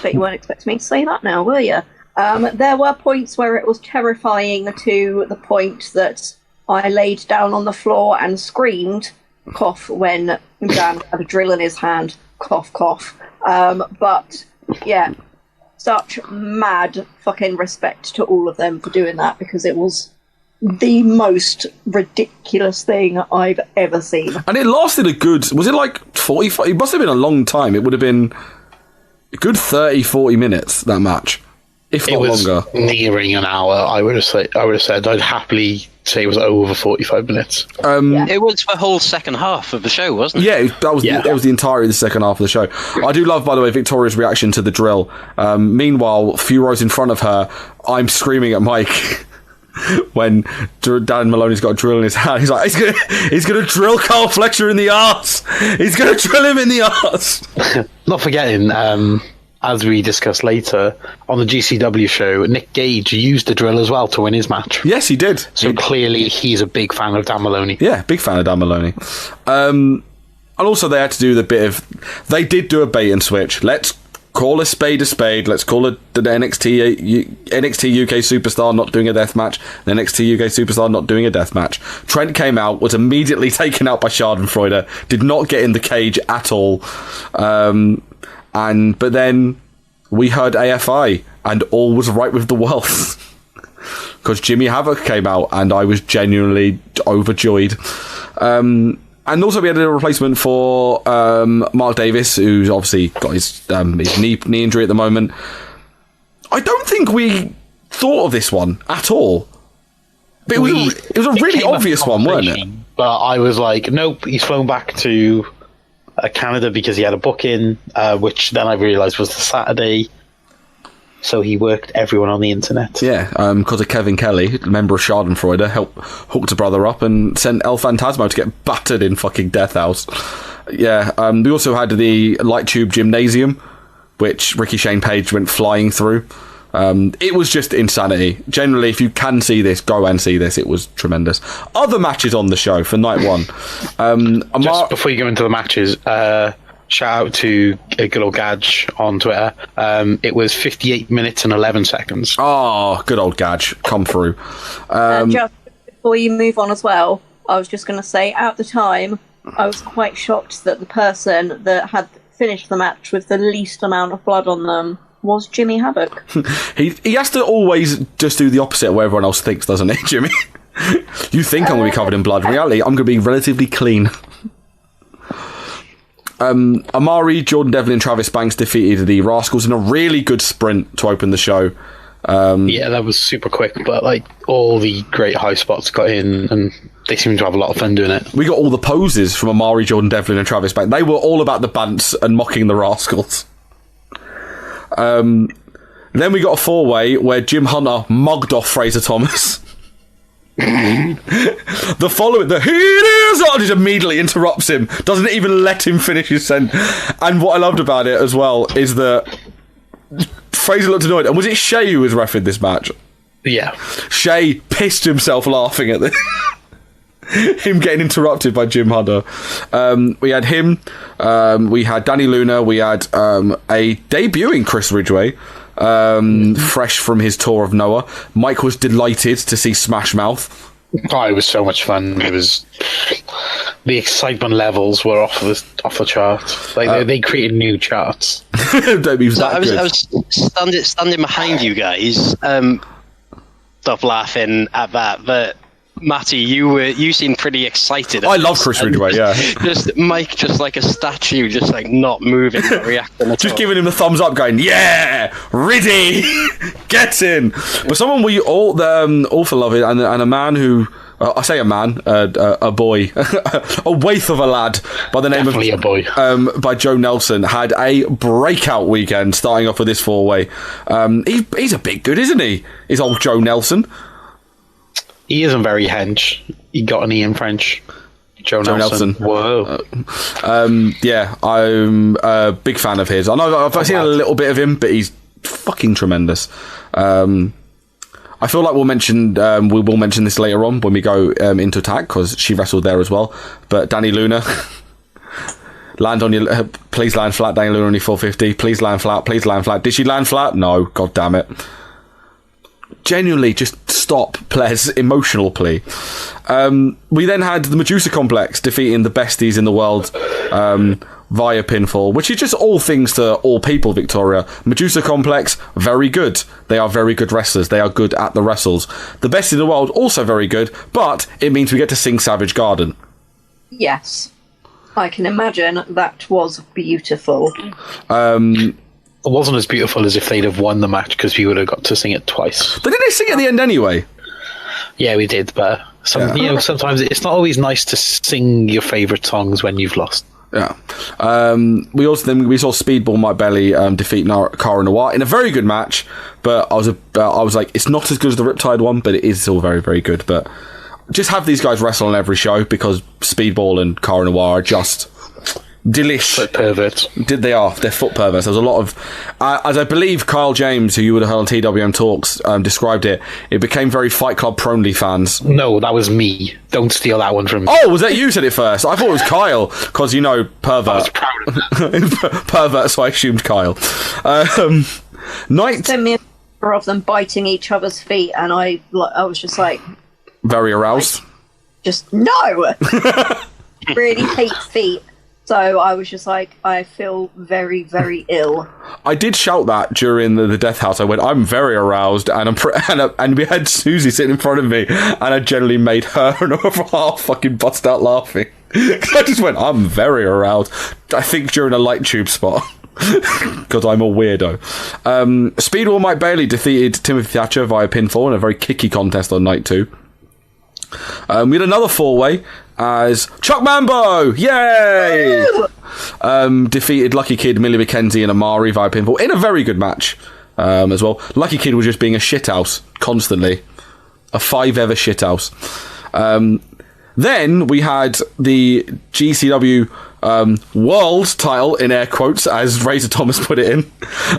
But you weren't expecting me to say that now, were you? There were points where it was terrifying to the point that I laid down on the floor and screamed, cough, when Dan had a drill in his hand, cough, cough. But, yeah, such mad fucking respect to all of them for doing that, because it was the most ridiculous thing I've ever seen. And it lasted a good... Was it like 45... It must have been a long time. It would have been... a good 30-40 minutes, that match, if not longer. Nearing an hour. I would have said I'd happily say it was over 45 minutes. It was the whole second half of the show, wasn't it? Yeah, that was the entirety of the second half of the show. I do love, by the way, Victoria's reaction to the drill. Meanwhile, a few rows in front of her, I'm screaming at Mike when Dan Maloney's got a drill in his hand. He's like, he's gonna drill Carl Fletcher in the arse. He's gonna drill him in the arse. Not forgetting, as we discuss later, on the GCW show, Nick Gage used the drill as well to win his match. Yes, he did. So clearly he's a big fan of Dan Maloney. Yeah, big fan of Dan Maloney. And also they had to do the bit of... They did do a bait and switch. Let's call a spade a spade. Let's call it the NXT UK Superstar not doing a death match. The NXT UK Superstar not doing a death match. Trent came out, was immediately taken out by Schadenfreude, did not get in the cage at all. But then we heard AFI, and all was right with the world. Because Jimmy Havoc came out, and I was genuinely overjoyed. And also we had a replacement for Mark Davis, who's obviously got his knee injury at the moment. I don't think we thought of this one at all. But it was a really obvious one, wasn't it? But I was like, nope, he's flown back to Canada because he had a booking, which then I realised was the Saturday. So he worked everyone on the internet. Yeah, because of Kevin Kelly, a member of Schadenfreude, hooked a brother up and sent El Phantasmo to get battered in fucking Death House. Yeah, we also had the Light Tube Gymnasium, which Ricky Shane Page went flying through. It was just insanity. Generally, if you can see this, go and see this. It was tremendous. Other matches on the show for night one. Just before you go into the matches, shout out to good old Gadge on Twitter. It was 58 minutes and 11 seconds. Oh, good old Gadge. Come through. Just before you move on as well, I was just going to say, at the time, I was quite shocked that the person that had finished the match with the least amount of blood on them was Jimmy Havoc. He has to always just do the opposite of what everyone else thinks, doesn't he, Jimmy? You think I'm going to be covered in blood. In reality, I'm going to be relatively clean. Amari, Jordan Devlin and Travis Banks defeated the Rascals in a really good sprint to open the show. Yeah, that was super quick, but like all the great high spots got in and they seemed to have a lot of fun doing it. We got all the poses from Amari, Jordan Devlin and Travis Banks. They were all about the bants and mocking the Rascals. Then we got a four-way where Jim Hunter mugged off Fraser Thomas. The he is on just immediately interrupts him, doesn't even let him finish his sentence. And what I loved about it as well is that Fraser looked annoyed. And was it Shay who was refereeing this match? Yeah. Shay pissed himself laughing at this. Him getting interrupted by Jim Hunter. We had him, we had Danny Luna, we had a debuting Chris Ridgway, fresh from his tour of Noah. Mike was delighted to see Smash Mouth. Oh, it was so much fun. It was the excitement levels were off the charts. Like they created new charts. Don't be that I was standing behind you guys, stop laughing at that. But Matty, you seemed pretty excited. I love Chris Ridgway, yeah. Just Mike, just like a statue, just like not moving, not reacting at Just all. giving him the thumbs up, going, yeah, Riddy, get in. But someone we all for love it, and a man who, I say a man, a boy, a waif of a lad by the name Definitely of a boy. By Joe Nelson, had a breakout weekend, starting off with this 4-way. He's a bit good, isn't he? He's old Joe Nelson. He isn't very hench. He got an E in French. Joe Nelson. Whoa. Yeah, I'm a big fan of his. I know I've seen a little bit of him, but he's fucking tremendous. I feel like we will mention this later on when we go into Attack, because she wrestled there as well. But Danny Luna, land on your, please land flat. Danny Luna on your 450. Please land flat. Please land flat. Did she land flat? No. God damn it. Genuinely, just stop, Ples. Emotional plea. We then had the Medusa Complex defeating the besties in the world via pinfall, which is just all things to all people, Victoria. Medusa Complex, very good. They are very good wrestlers. They are good at the wrestles. The best in the world, also very good, but it means we get to sing Savage Garden. Yes. I can imagine that was beautiful. It wasn't as beautiful as if they'd have won the match, because we would have got to sing it twice. But did they sing at the end anyway? Yeah, we did, but sometimes it's not always nice to sing your favourite songs when you've lost. Yeah. We saw Speedball Mike Belly defeat Cara Noir in a very good match, but I was like, it's not as good as the Riptide one, but it is still very, very good. But just have these guys wrestle on every show, because Speedball and Cara Noir are just delish. Foot perverts. They're foot perverts. There's a lot of, as I believe Kyle James, who you would have heard on TWM Talks, described it became very Fight Club Pronely fans. No, that was me. Don't steal that one from me. Oh, was that you said it first? I thought it was Kyle, because, pervert. I was proud of that. Pervert, so I assumed Kyle. Send me a picture of them biting each other's feet, and I was just like... Very aroused? Just, no! Really hate feet. So I was just like, I feel very, very ill. I did shout that during the Death House. I went, I'm very aroused, and we had Susie sitting in front of me, and I generally made her and her half fucking bust out laughing. I just went, I'm very aroused. I think during a light tube spot. Because I'm a weirdo. Speedball Mike Bailey defeated Timothy Thatcher via pinfall in a very kicky contest on night 2. We had another 4-way as Chuck Mambo, yay! Defeated Lucky Kid, Millie McKenzie, and Amari via pinfall in a very good match as well. Lucky Kid was just being a shithouse constantly, a 5-ever shithouse. Then we had the GCW world title, in air quotes, as Razor Thomas put it in,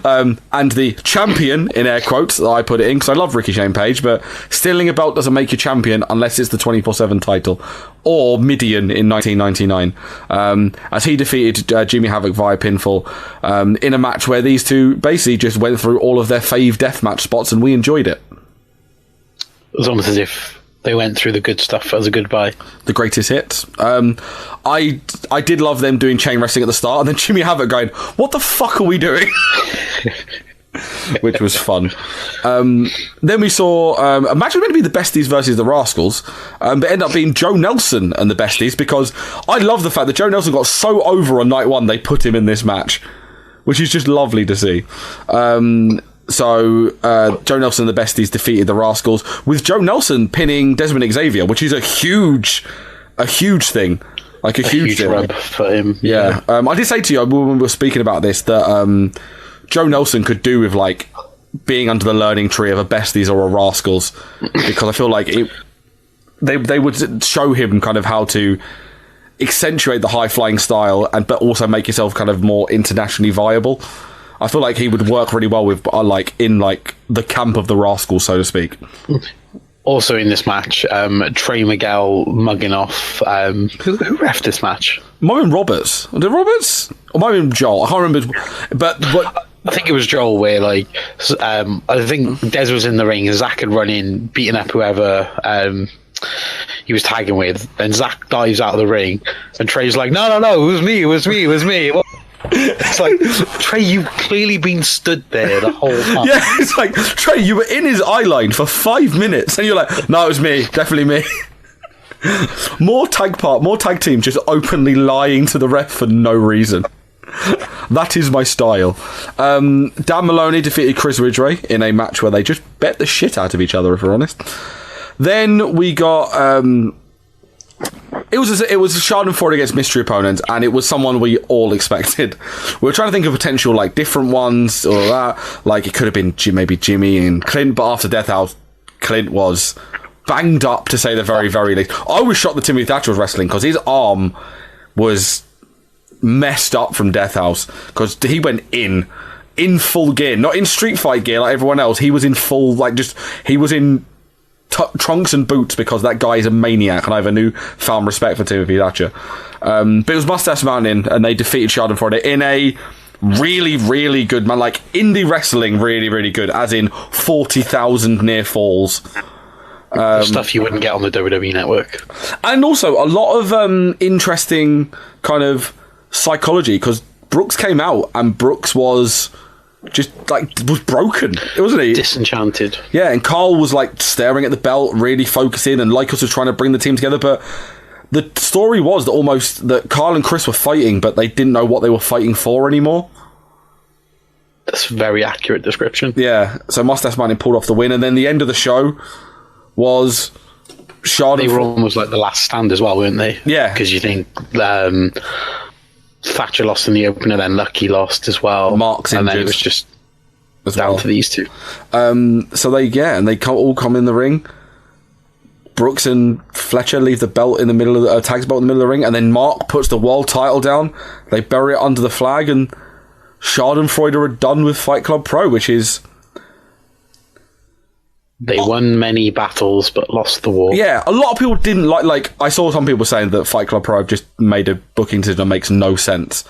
and the champion, in air quotes, that I put it in, because I love Ricky Shane Page, but stealing a belt doesn't make you champion unless it's the 24/7 title, or Midian in 1999, as he defeated Jimmy Havoc via pinfall in a match where these two basically just went through all of their fave deathmatch spots, and we enjoyed it. It was almost as if they went through the good stuff as a goodbye. The greatest hits. I did love them doing chain wrestling at the start, and then Jimmy Havoc going, what the fuck are we doing? Which was fun. Then we saw a match was meant to be the Besties versus the Rascals, but ended up being Joe Nelson and the Besties, because I love the fact that Joe Nelson got so over on night 1 they put him in this match, which is just lovely to see. So Joe Nelson and the Besties defeated the Rascals, with Joe Nelson pinning Desmond Xavier, which is a huge thing. Like a huge deal. Rub for him. Yeah. I did say to you when we were speaking about this that Joe Nelson could do with like being under the learning tree of a Besties or a Rascals, because I feel like they would show him kind of how to accentuate the high flying style, but also make yourself kind of more internationally viable. I feel like he would work really well with in the camp of the Rascals, so to speak. Also in this match, Trey Miguel mugging off. Who reffed this match? Might have been Roberts. Was it Roberts? Or might have been Joel. I can't remember. But I think it was Joel, where I think Des was in the ring, Zach had run in, beating up whoever he was tagging with, and Zach dives out of the ring, and Trey's like, no, it was me. It's like, Trey, you've clearly been stood there the whole time. Yeah, it's like, Trey, you were in his eye line for 5 minutes, and you're like, no, it was me, definitely me. More tag teams just openly lying to the ref for no reason. That is my style. Dan Maloney defeated Chris Ridgway in a match where they just bet the shit out of each other, if we're honest. Then we got it was Schadenfreude against mystery opponents, and it was someone we all expected. We were trying to think of potential like different ones or that. Like it could have been maybe Jimmy and Clint, but after Death House, Clint was banged up to say the very, very least. I was shocked that Timothy Thatcher was wrestling because his arm was messed up from Death House because he went in full gear, not in street fight gear like everyone else. He was in full, he was in trunks and boots because that guy is a maniac, and I have a newfound respect for Timothy Thatcher. But it was Mustache Mountain, and they defeated Schadenfreude in a really, really good man, like indie wrestling, really, really good, as in 40,000 near falls. Stuff you wouldn't get on the WWE network. And also a lot of interesting kind of psychology, because Brooks came out and Brooks was just was broken, wasn't he? Disenchanted. Yeah, and Carl was like staring at the belt, really focusing, and Lycos was trying to bring the team together, but the story was that Carl and Chris were fighting, but they didn't know what they were fighting for anymore. That's a very accurate description. Yeah, so Mustache Mountain pulled off the win, and then the end of the show was They were almost like the last stand as well, weren't they? Yeah. Because you think Thatcher lost in the opener, then Lucky lost as well. Mark's and injured. then it was just as down well to these two. So they all come in the ring. Brooks and Fletcher leave the belt in the middle of the tag's belt in the middle of the ring, and then Mark puts the world title down. They bury it under the flag, and Schadenfreude are done with Fight Club Pro, which is... They won many battles, but lost the war. Yeah, a lot of people didn't like... I saw some people saying that Fight Club Pro have just made a booking decision that makes no sense.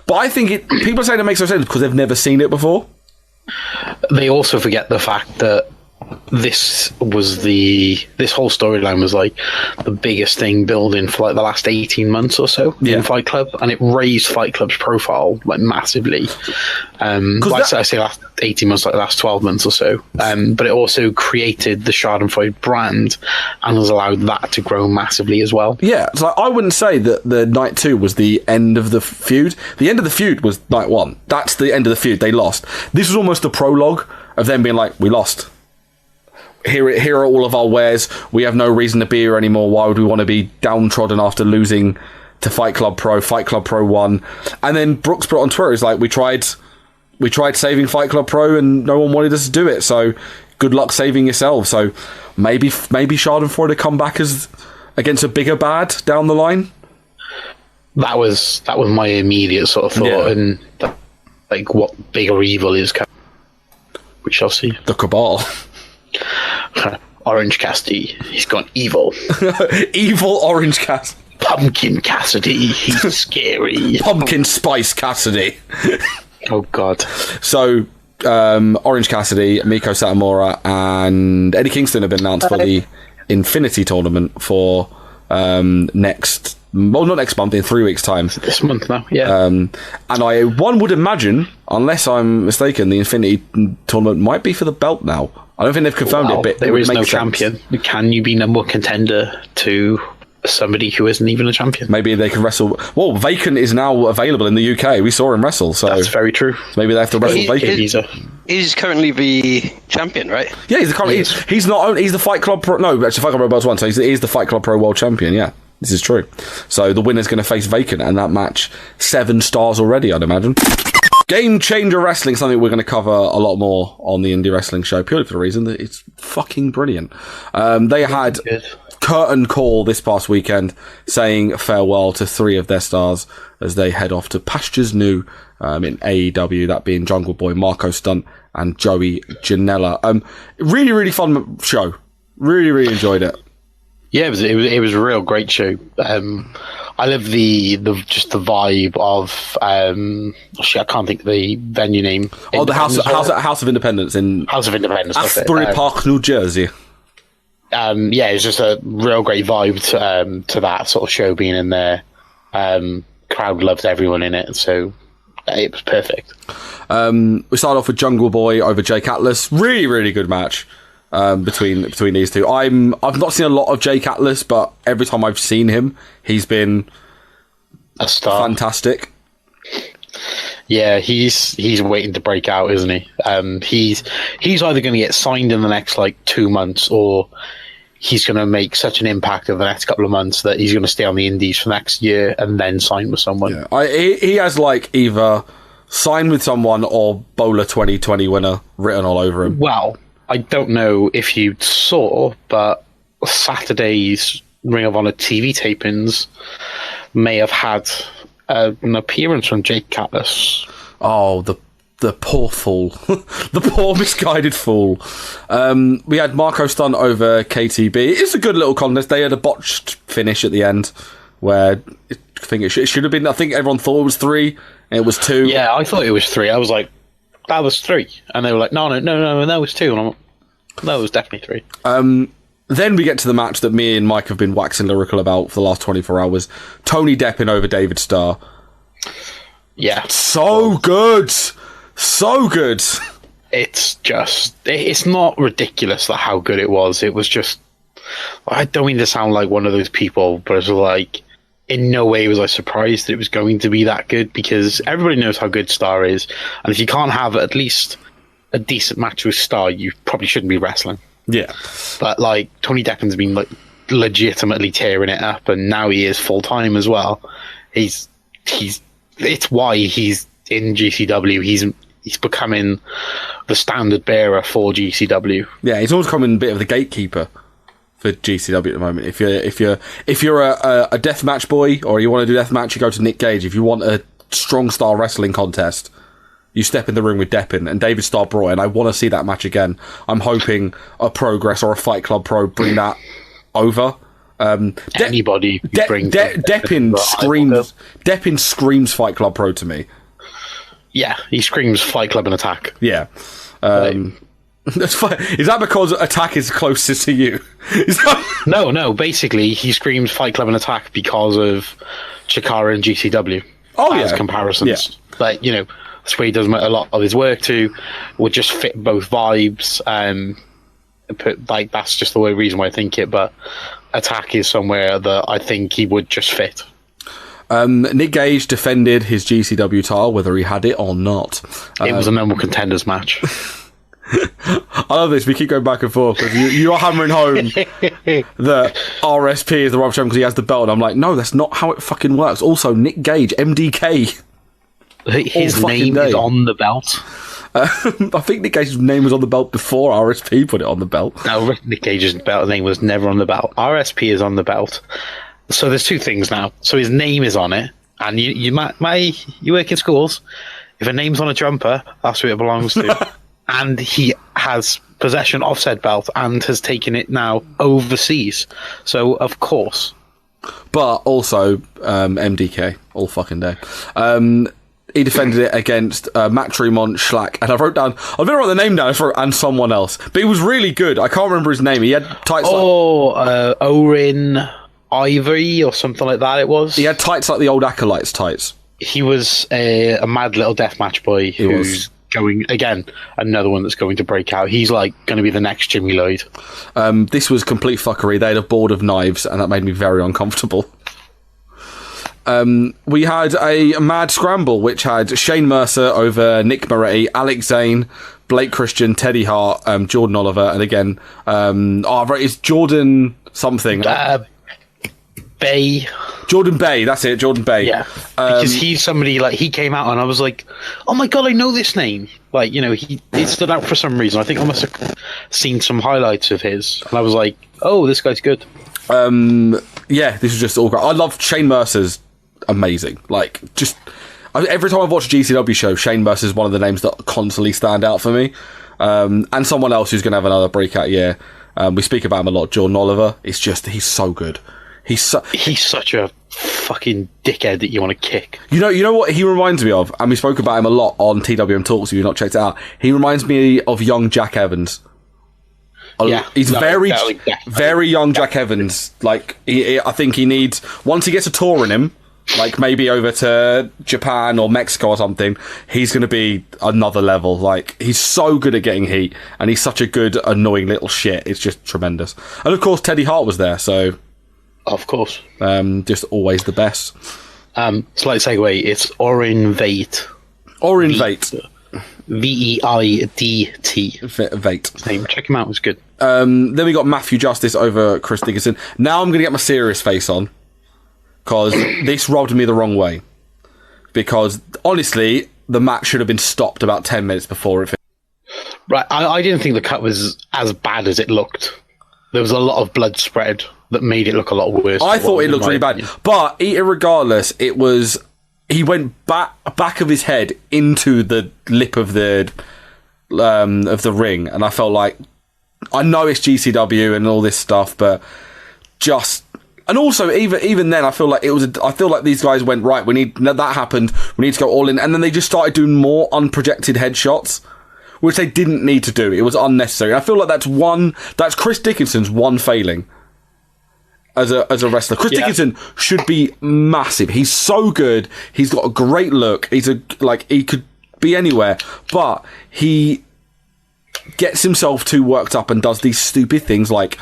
But I think people are saying it makes no sense because they've never seen it before. They also forget the fact that this whole storyline was like the biggest thing building for like the last 18 months or so in Fight Club, and it raised Fight Club's profile like massively. I say last 18 months, like the last 12 months or so. But it also created the Schadenfreude brand and has allowed that to grow massively as well. Yeah, so I wouldn't say that the night 2 was the end of the feud. The end of the feud was night 1. That's the end of the feud. They lost. This was almost a prologue of them being like, we lost. Here are all of our wares. We have no reason to be here anymore. Why would we want to be downtrodden after losing to Fight Club Pro? Fight Club Pro won. And then Brooks put it on Twitter. He's like, we tried saving Fight Club Pro and no one wanted us to do it. So good luck saving yourselves. So maybe Schadenfreude to come back as against a bigger bad down the line. That was my immediate sort of thought. Yeah. And like, what bigger evil is coming? We shall see. The Cabal. Orange Cassidy, he's gone evil. Evil Orange Cassidy. Pumpkin Cassidy, he's scary. Pumpkin Spice Cassidy. Oh, God. So, Orange Cassidy, Miko Satomura, and Eddie Kingston have been announced for the Infinity Tournament for not next month, in 3 weeks' time. This month now, yeah. And one would imagine, unless I'm mistaken, the Infinity Tournament might be for the belt now. I don't think they've confirmed it, but there is no champion. Can you be number one contender to somebody who isn't even a champion? Maybe they can wrestle. Well, Vacant is now available in the UK. We saw him wrestle, so that's very true. Maybe they have to wrestle Vacant. He's currently the champion, right? Yeah, he's not only, he's the Fight Club Pro. No, actually, Fight Club Pro Belt's won, so he's the Fight Club Pro World Champion. Yeah, this is true. So the winner's going to face Vacant, and that match 7 stars already, I'd imagine. Game Changer Wrestling, something we're going to cover a lot more on the Indie Wrestling Show, purely for the reason that it's fucking brilliant. They had curtain call this past weekend saying farewell to 3 of their stars as they head off to pastures new in AEW, that being Jungle Boy, Marko Stunt, and Joey Janela. Really, really fun show. Really, really enjoyed it. Yeah, it was a real great show. I love the vibe of I can't think of the venue name. Oh, the House of Independence in House of Independence, Asbury Park, New Jersey. Yeah, it's just a real great vibe to that sort of show being in there. Crowd loved everyone in it, so It was perfect. We started off with Jungle Boy over Jake Atlas. Really, really good match between these two. I've not seen a lot of Jake Atlas, but every time I've seen him, he's been a star. Fantastic. Yeah, he's waiting to break out, isn't he? He's either going to get signed in the next 2 months, or he's going to make such an impact over the next couple of months that he's going to stay on the indies for next year and then sign with someone. Yeah. He has either sign with someone or Bowler 2020 winner written all over him. Well, I don't know if you saw, but Saturday's Ring of Honor TV tapings may have had an appearance from Jake Atlas. Oh, the poor fool. The poor misguided fool. We had Marko Stunt over KTB. It's a good little contest. They had a botched finish at the end where I think it should have been. I think everyone thought it was 3, and it was 2. Yeah, I thought it was 3. I was like, that was 3. And they were like, no, that was 2. And I'm like, no, it was definitely 3. Then we get to the match that me and Mike have been waxing lyrical about for the last 24 hours. Tony Deppin over David Starr. Yeah. So good. So good. It's not ridiculous how good it was. It was just, I don't mean to sound like one of those people, but it's like, in no way was I surprised that it was going to be that good, because everybody knows how good Starr is. And if you can't have at least a decent match with Starr, you probably shouldn't be wrestling. Yeah. But Tony Deppin's been legitimately tearing it up, and now he is full time as well. It's why he's in GCW. He's becoming the standard bearer for GCW. Yeah, he's always becoming a bit of the gatekeeper for GCW at the moment. If you're a deathmatch boy, or you want to do deathmatch, you go to Nick Gage. If you want a strong style wrestling contest, you step in the ring with Deppin, and David Starr brought in. I want to see that match again. I'm hoping a Progress or a Fight Club Pro bring that over. Anybody bring Deppin screams Fight Club Pro to me. Yeah, he screams Fight Club and Attack. Yeah. That's fine. Is that because Attack is closest to you? No. Basically, he screams Fight Club and Attack because of Chikara and GCW. Oh, as comparisons. Yeah. That's where he does a lot of his work to. Would just fit both vibes. That's just the reason why I think it. But Attack is somewhere that I think he would just fit. Nick Gage defended his GCW title, whether he had it or not. It was a normal contenders match. I love this. We keep going back and forth because you are hammering home that RSP is the right champion because he has the belt. And I'm like, no, that's not how it fucking works. Also, Nick Gage, MDK. His name is on the belt. I think Nick Gage's name was on the belt before RSP put it on the belt. No, Nick Gage's name was never on the belt. RSP is on the belt. So there's 2 things now. So his name is on it, and you work in schools. If a name's on a jumper, that's who it belongs to. And he has possession of said belt and has taken it now overseas. So of course. But also MDK all fucking day. He defended it against Matt Tremont, Schlack, and I wrote down, I didn't write the name down, and someone else. But he was really good. I can't remember his name. He had tights Orin Ivory or something like that it was. He had tights like the old Acolytes tights. He was a mad little deathmatch boy who's going, again, another one that's going to break out. He's going to be the next Jimmy Lloyd. This was complete fuckery. They had a board of knives, and that made me very uncomfortable. We had a mad scramble, which had Shane Mercer over Nick Moretti, Alex Zane, Blake Christian, Teddy Hart, Jordan Oliver, and again, it's Jordan something. Bay. Jordan Bay, that's it, Jordan Bay. Yeah, because he's somebody, he came out and I was like, oh my god, I know this name. He stood out for some reason. I think I must have seen some highlights of his, and I was like, oh, this guy's good. Yeah, this is just all great. I love Shane Mercer's amazing. Every time I've watched a GCW show, Shane Mercer's one of the names that constantly stand out for me. And someone else who's going to have another breakout year. We speak about him a lot, Jordan Oliver. He's so good. He's such a fucking dickhead that you want to kick. You know what he reminds me of? And we spoke about him a lot on TWM Talks, if you've not checked it out. He reminds me of young Jack Evans. Yeah, he's very young Jack Evans. I think he needs, once he gets a tour in him, like maybe over to Japan or Mexico or something, he's going to be another level. Like, he's so good at getting heat, and he's such a good, annoying little shit. It's just tremendous. And of course, Teddy Hart was there, so of course, just always the best. Slight segue. It's Orin Veidt. Orin Veidt. Veidt. Veidt. Check him out. It was good. Then we got Matthew Justice over Chris Dickinson. Now I'm going to get my serious face on, because this rubbed me the wrong way. Because, honestly, the match should have been stopped about 10 minutes before it finished. Right, I didn't think the cut was as bad as it looked. There was a lot of blood spread that made it look a lot worse. I thought it looked really bad. But, regardless, it was... He went back of his head into the lip of the ring, and I felt like, I know it's GCW and all this stuff, but just... And also, even then, I feel like I feel like these guys went, right, that happened, we need to go all in, and then they just started doing more unprojected headshots, which they didn't need to do. It was unnecessary. I feel like that's Chris Dickinson's one failing as a wrestler. Chris Dickinson should be massive. He's so good. He's got a great look. He could be anywhere, but he gets himself too worked up and does these stupid things like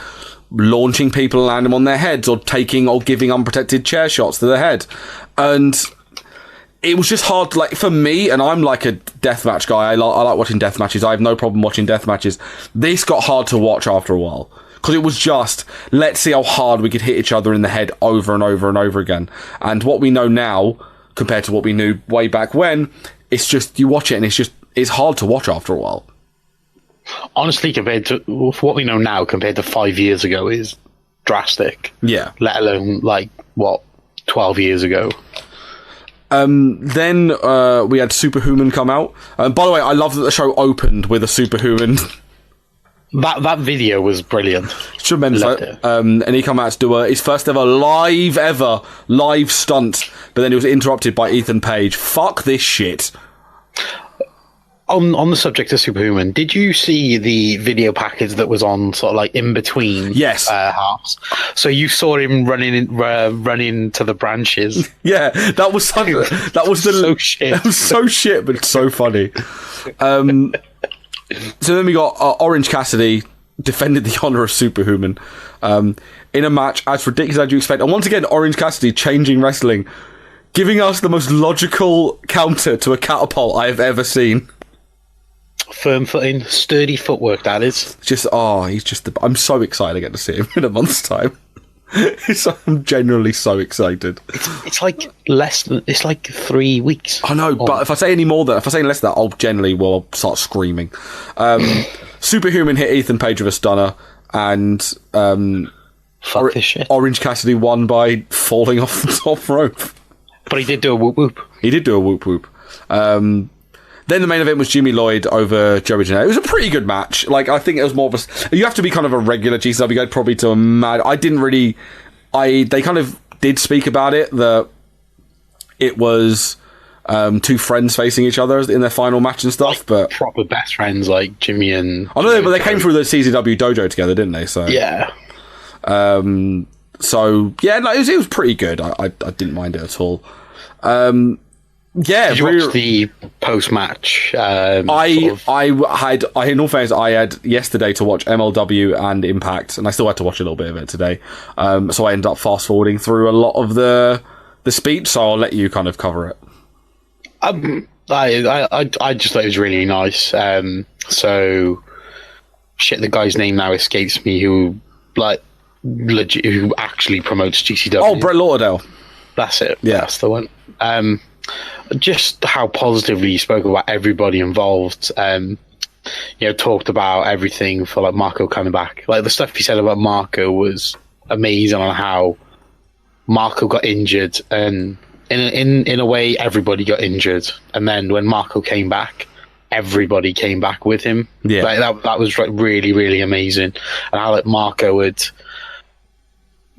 launching people and landing them on their heads, or giving unprotected chair shots to the head. And it was just hard, like, for me, and I'm like a deathmatch guy. I like watching death matches. I have no problem watching death matches. This got hard to watch after a while, because it was just, let's see how hard we could hit each other in the head over and over and over again. And what we know now, compared to what we knew way back when, it's just, you watch it and it's hard to watch after a while. Honestly, compared to what we know now, compared to 5 years ago, is drastic. Yeah. Let alone, 12 years ago. Then we had Superhuman come out. By the way, I love that the show opened with a Superhuman. That video was brilliant. Tremendous. And he come out to do his first ever live stunt, but then he was interrupted by Ethan Page. Fuck this shit. On the subject of Superhuman, did you see the video package that was on sort of like in between? Yes. Halves? So you saw him running to the branches. Yeah, that was so shit. That was so shit, but so funny. So then we got Orange Cassidy defended the honor of Superhuman in a match as ridiculous as you expect. And once again, Orange Cassidy changing wrestling, giving us the most logical counter to a catapult I have ever seen. Firm footing, sturdy footwork, that is. I'm so excited to get to see him in a month's time. I'm genuinely so excited. It's like it's like 3 weeks. I know, but if I say less than that, I'll generally start screaming. Superhuman hit Ethan Page with a stunner, and fuck this shit. Orange Cassidy won by falling off the top rope. But he did do a whoop whoop. He did do a whoop whoop. Then the main event was Jimmy Lloyd over Joey Janela. It was a pretty good match. Like, I think it was more of a... You have to be kind of a regular GCW guy probably to a mad... I didn't really... They kind of did speak about it, that it was two friends facing each other in their final match and stuff, but... Proper best friends, like Jimmy and... I know, but they came through the CZW dojo together, didn't they? So yeah. So, yeah, no, it was pretty good. I didn't mind it at all. Yeah, did you watch the post-match? In all fairness, I had yesterday to watch MLW and Impact, and I still had to watch a little bit of it today. So I ended up fast-forwarding through a lot of the speech, so I'll let you kind of cover it. I just thought it was really nice. So, shit, the guy's name now escapes me, who actually promotes GCW. Oh, Brett Lauderdale. That's it. Yeah. That's the one. Just how positively you spoke about everybody involved. Talked about everything for like Marko coming back. Like the stuff he said about Marko was amazing, on how Marko got injured, and in a way everybody got injured, and then when Marko came back, everybody came back with him. Yeah, like, that was like really, really amazing. And how like Marko had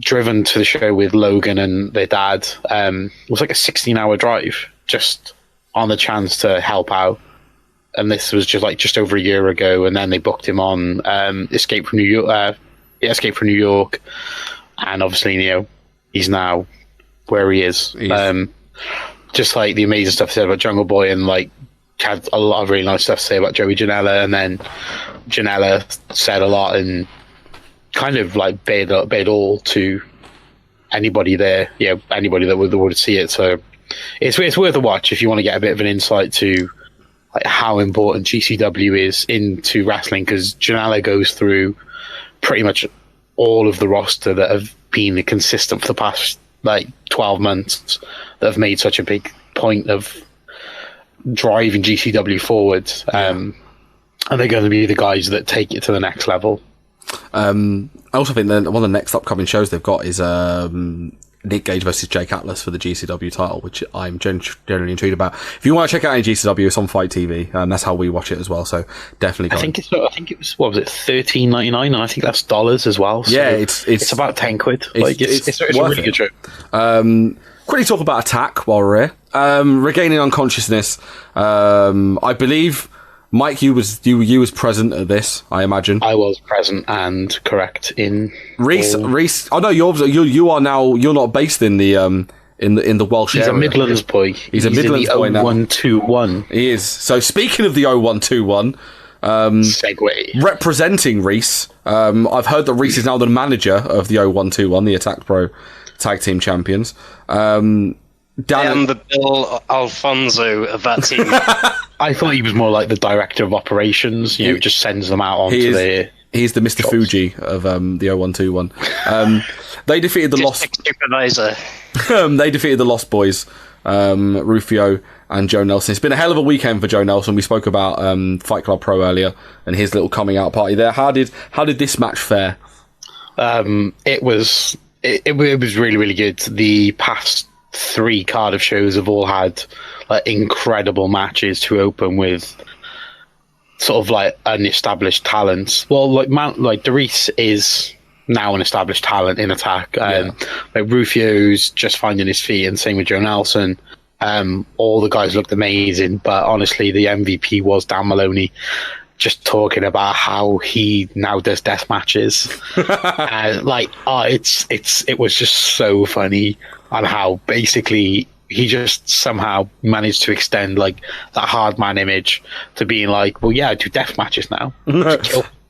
driven to the show with Logan and their dad. It was like a 16-hour drive just on the chance to help out. And this was just over a year ago. And then they booked him on Escape from New York. And obviously, he's now where he is. Just like the amazing stuff he said about Jungle Boy, and like had a lot of really nice stuff to say about Joey Janela, and then Janela said a lot and kind of like bared all to anybody there, anybody that would see it. So it's worth a watch if you want to get a bit of an insight to like how important GCW is into wrestling, because Janela goes through pretty much all of the roster that have been consistent for the past like 12 months that have made such a big point of driving GCW forward, and they're going to be the guys that take it to the next level. I also think that one of the next upcoming shows they've got is Nick Gage versus Jake Atlas for the GCW title, which I'm generally intrigued about. If you want to check out any GCW, it's on Fight TV, and that's how we watch it as well. So definitely. I think it was, what was it, $13.99, and I think that's dollars as well. So yeah, it's about £10. Like it's a really good show. Quickly talk about Attack while we're here. Regaining unconsciousness. I believe, Mike, you was present at this, I imagine. I was present and correct in Reese. Oh no, you are now. You're not based in the in the Welsh area. He's a Midlands boy. He's a Midlands boy now. 0121. He is. So speaking of the 0121, segue. Representing Reese, I've heard that Reese is now the manager of the 0121, the Attack Pro Tag Team Champions. I am the Bill Alfonso of that team. I thought he was more like the director of operations. Just sends them out onto their. He's the Mr. Fuji of the 0121. They defeated the Lost Supervisor. They defeated the Lost Boys, Rufio and Joe Nelson. It's been a hell of a weekend for Joe Nelson. We spoke about Fight Club Pro earlier and his little coming out party there. How did this match fare? It was really, really good. The past 3 Cardiff shows have all had like incredible matches to open with sort of like unestablished talents. Well, like Darius is now an established talent in Attack. Like Rufio's just finding his feet, and same with Joe Nelson. All the guys looked amazing, but honestly, the MVP was Dan Maloney, just talking about how he now does death matches. It was just so funny on how basically he just somehow managed to extend like that hard man image to being like, well, yeah, I do death matches now.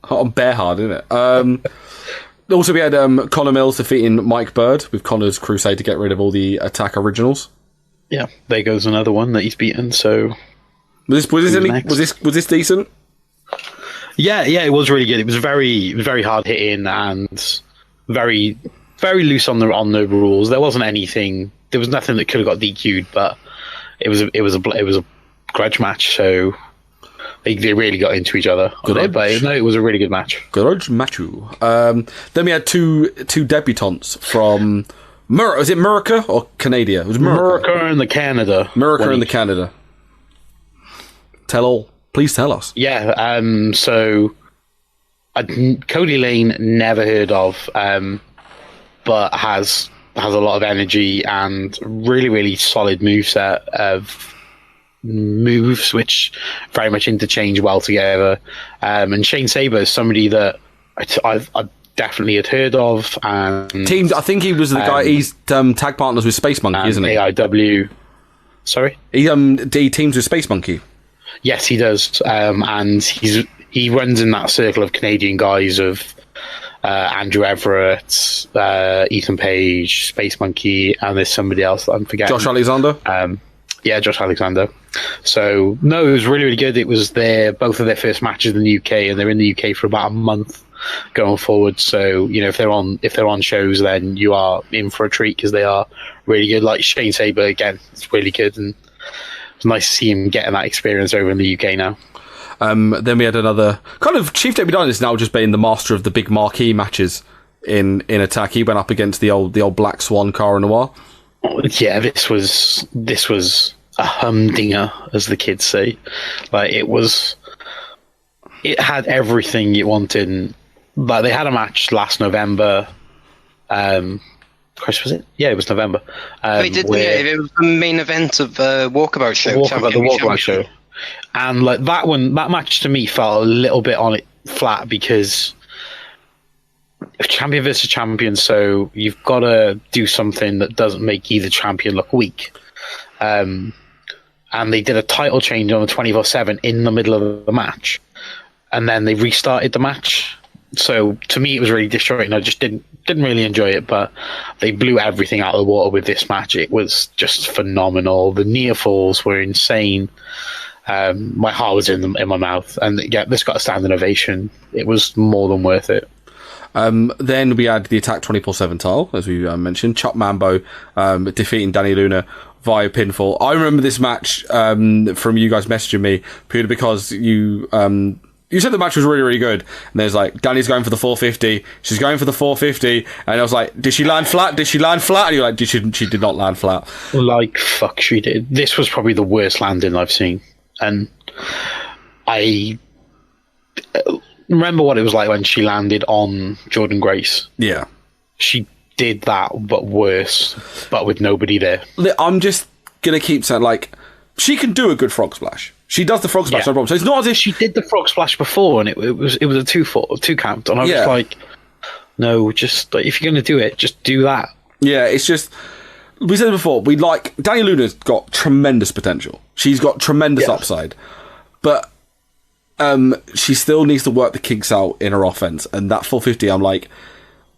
On bare hard, isn't it? Also, we had Connor Mills defeating Mike Bird with Connor's crusade to get rid of all the Attack originals. Yeah, there goes another one that he's beaten. So was this decent? Yeah, it was really good. It was very hard hitting and very, very loose on the rules. There was nothing that could have got DQ'd, but it was a grudge match. So they really got into each other. It was a really good match. Grudge matchu. Then we had two debutantes from was it America or Canada? It was America and the Canada. America and the Canada. Please tell us. Yeah. So Cody Lane, never heard of, but has a lot of energy and really, really solid moveset of moves, which very much interchange well together. And Shane Saber is somebody that I've definitely had heard of. And I think he was the guy. He's tag partners with Space Monkey, isn't he? AIW. Sorry, he teams with Space Monkey. Yes, he does. And he runs in that circle of Canadian guys of Andrew Everett, Ethan Page, Space Monkey, and there's somebody else that I'm forgetting. Josh Alexander? Josh Alexander. So, no, it was really, really good. It was both of their first matches in the UK, and they're in the UK for about a month going forward. So, if they're on shows, then you are in for a treat because they are really good. Like Shane Saber, again, it's really good, and it's nice to see him getting that experience over in the UK now. Then we had another kind of Chief Debutant is now just being the master of the big marquee matches in Attack. He went up against the old Black Swan Cara Noir. Yeah, this was a humdinger, as the kids say. Like it had everything you wanted. Like they had a match last November. Was it? Yeah, it was November. It was the main event of the Walkabout show. The Walkabout show. And like that match to me felt a little bit on it flat because champion versus champion, so you've got to do something that doesn't make either champion look weak. And they did a title change on the 24/7 in the middle of the match, and then they restarted the match. So to me, it was really disjointed. I just didn't really enjoy it, but they blew everything out of the water with this match. It was just phenomenal. The near falls were insane. My heart was in my mouth, and yeah, this got a standing ovation. It was more than worth it. Then we had the Attack 24/7 title, as we mentioned. Chuck Mambo defeating Danny Luna via pinfall. I remember this match from you guys messaging me purely because you said the match was really, really good. And there's like, Danny's going for the 450. She's going for the 450. And I was like, did she land flat? Did she land flat? And you're like, she did not land flat. Like, fuck, she did. This was probably the worst landing I've seen. And I remember what it was like when she landed on Jordan Grace. Yeah. She did that, but worse, but with nobody there. I'm just going to keep saying, like, she can do a good frog splash. She does the frog splash, no problem. So it's not as if she did the frog splash before, and it was a 2 count, and I was like, no, just like, if you're going to do it, just do that. Yeah, it's just, we said it before, Danny Luna's got tremendous potential. She's got tremendous upside, but she still needs to work the kinks out in her offense. And that 450, I'm like,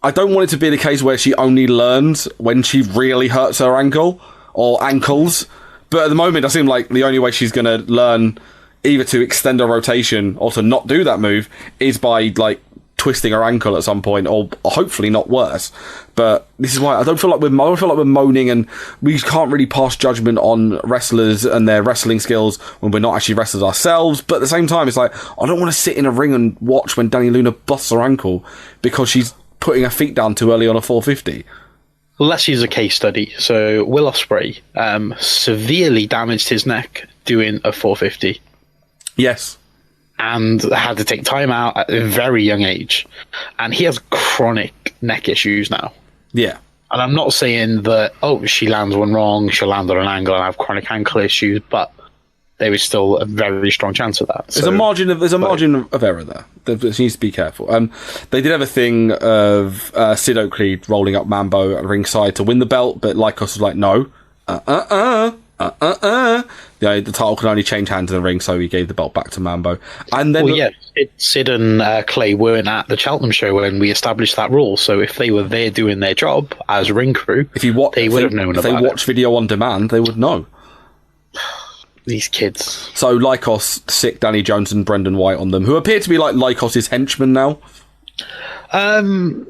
I don't want it to be the case where she only learns when she really hurts her ankle or ankles. But at the moment, it seems like the only way she's going to learn either to extend her rotation or to not do that move is by, like, twisting her ankle at some point, or hopefully not worse. But this is why I don't feel like we're moaning, and we can't really pass judgment on wrestlers and their wrestling skills when we're not actually wrestlers ourselves. But at the same time, it's like, I don't want to sit in a ring and watch when Danny Luna busts her ankle because she's putting her feet down too early on a 450. Let's use a case study. So Will Ospreay severely damaged his neck doing a 450. Yes. And had to take time out at a very young age. And he has chronic neck issues now. Yeah. And I'm not saying that, she lands one wrong, she'll land on an angle and have chronic ankle issues, but there is still a very strong chance of that. There's a margin of error there. There needs to be careful. They did have a thing of Sid Oakley rolling up Mambo at ringside to win the belt, but Lycos was like, no. The title can only change hands in the ring, so he gave the belt back to Mambo. And then, Sid and Clay weren't at the Cheltenham show when we established that rule. So if they were there doing their job as ring crew, they would have known about it. If they watch video on demand, they would know. These kids. So Lycos sick Danny Jones and Brendan White on them, who appear to be like Lycos' henchmen now. Not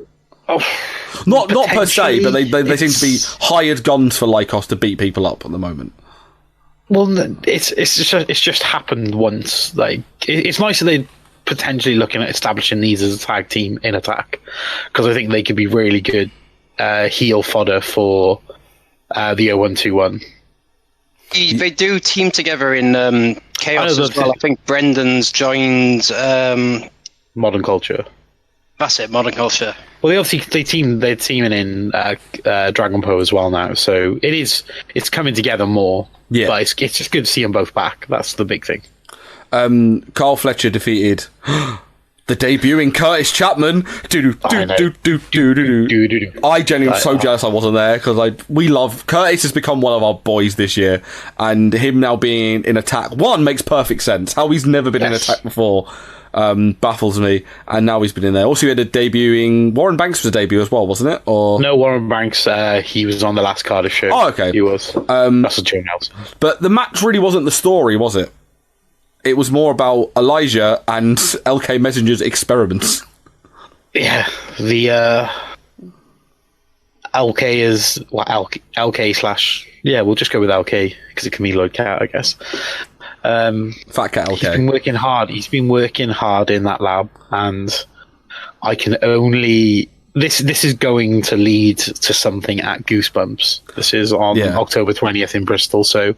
per se, but they seem to be hired guns for Lycos to beat people up at the moment. Well, it's just happened once. Like, it's nice that they're potentially looking at establishing these as a tag team in Attack, because I think they could be really good heel fodder for the 0121. They do team together in Chaos as well. I think Brendan's joined Modern Culture. That's it, Modern Culture. Well, they're teaming in Dragon Po as well now, so it's coming together more. Yeah, but it's just good to see them both back. That's the big thing. Carl Fletcher defeated the debuting Curtis Chapman. I genuinely am so jealous I wasn't there, because we love Curtis. Has become one of our boys this year, and him now being in Attack makes perfect sense. How he's never been in Attack before baffles me, and now he's been in there. Also, he had a debuting. Warren Banks was a debut as well, wasn't it? Or no, Warren Banks. He was on the last Cardiff show. Oh, okay, he was. That's a Joe Nelson. But the match really wasn't the story, was it? It was more about Elijah and LK Messenger's experiments. Yeah, the LK is LK slash. Yeah, we'll just go with LK because it can be Lloyd Cat, I guess. Fat Cat LK. He's been working hard. He's been working hard in that lab, and I can only. This is going to lead to something at Goosebumps. This is on October 20th in Bristol. So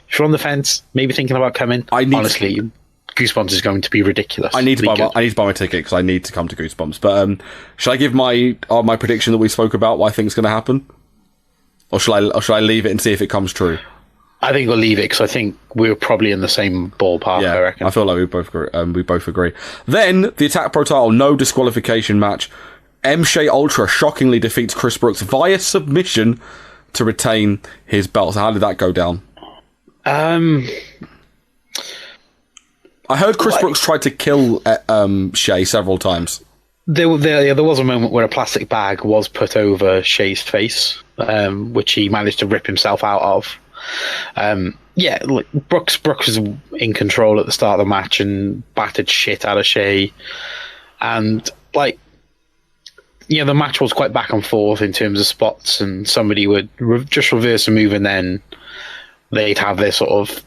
if you're on the fence, maybe thinking about coming, honestly, Goosebumps is going to be ridiculous. I need to buy my ticket because I need to come to Goosebumps. But should I give my prediction that we spoke about, what I think is going to happen? Or shall I leave it and see if it comes true? I think we'll leave it because I think we're probably in the same ballpark, I reckon. I feel like we both agree. Then, the Attack Pro title, no disqualification match. Shea Ultra shockingly defeats Chris Brooks via submission to retain his belt. So how did that go down? I heard Chris Brooks tried to kill Shea several times. There was a moment where a plastic bag was put over Shea's face, which he managed to rip himself out of. Brooks was in control at the start of the match and battered shit out of Shea. And, the match was quite back and forth in terms of spots, and somebody would just reverse a move and then they'd have their sort of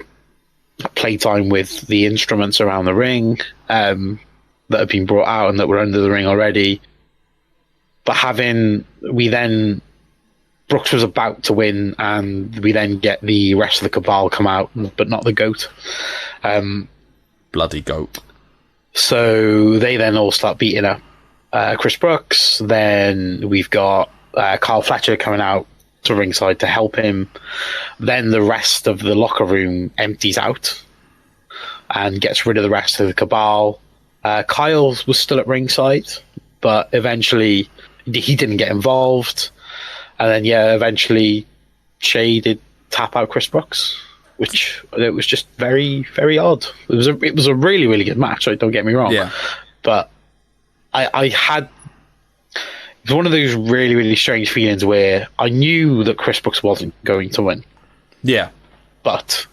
playtime with the instruments around the ring that had been brought out and that were under the ring already. But Brooks was about to win, and we then get the rest of the Cabal come out, but not the GOAT. Bloody GOAT. So they then all start beating up Chris Brooks. Then we've got Kyle Fletcher coming out to ringside to help him. Then the rest of the locker room empties out and gets rid of the rest of the Cabal. Kyle was still at ringside, but eventually he didn't get involved. And then, eventually Shea did tap out Chris Brooks, which it was just very, very odd. It was a really, really good match. Don't get me wrong. Yeah. But it was one of those really, really strange feelings where I knew that Chris Brooks wasn't going to win. Yeah. But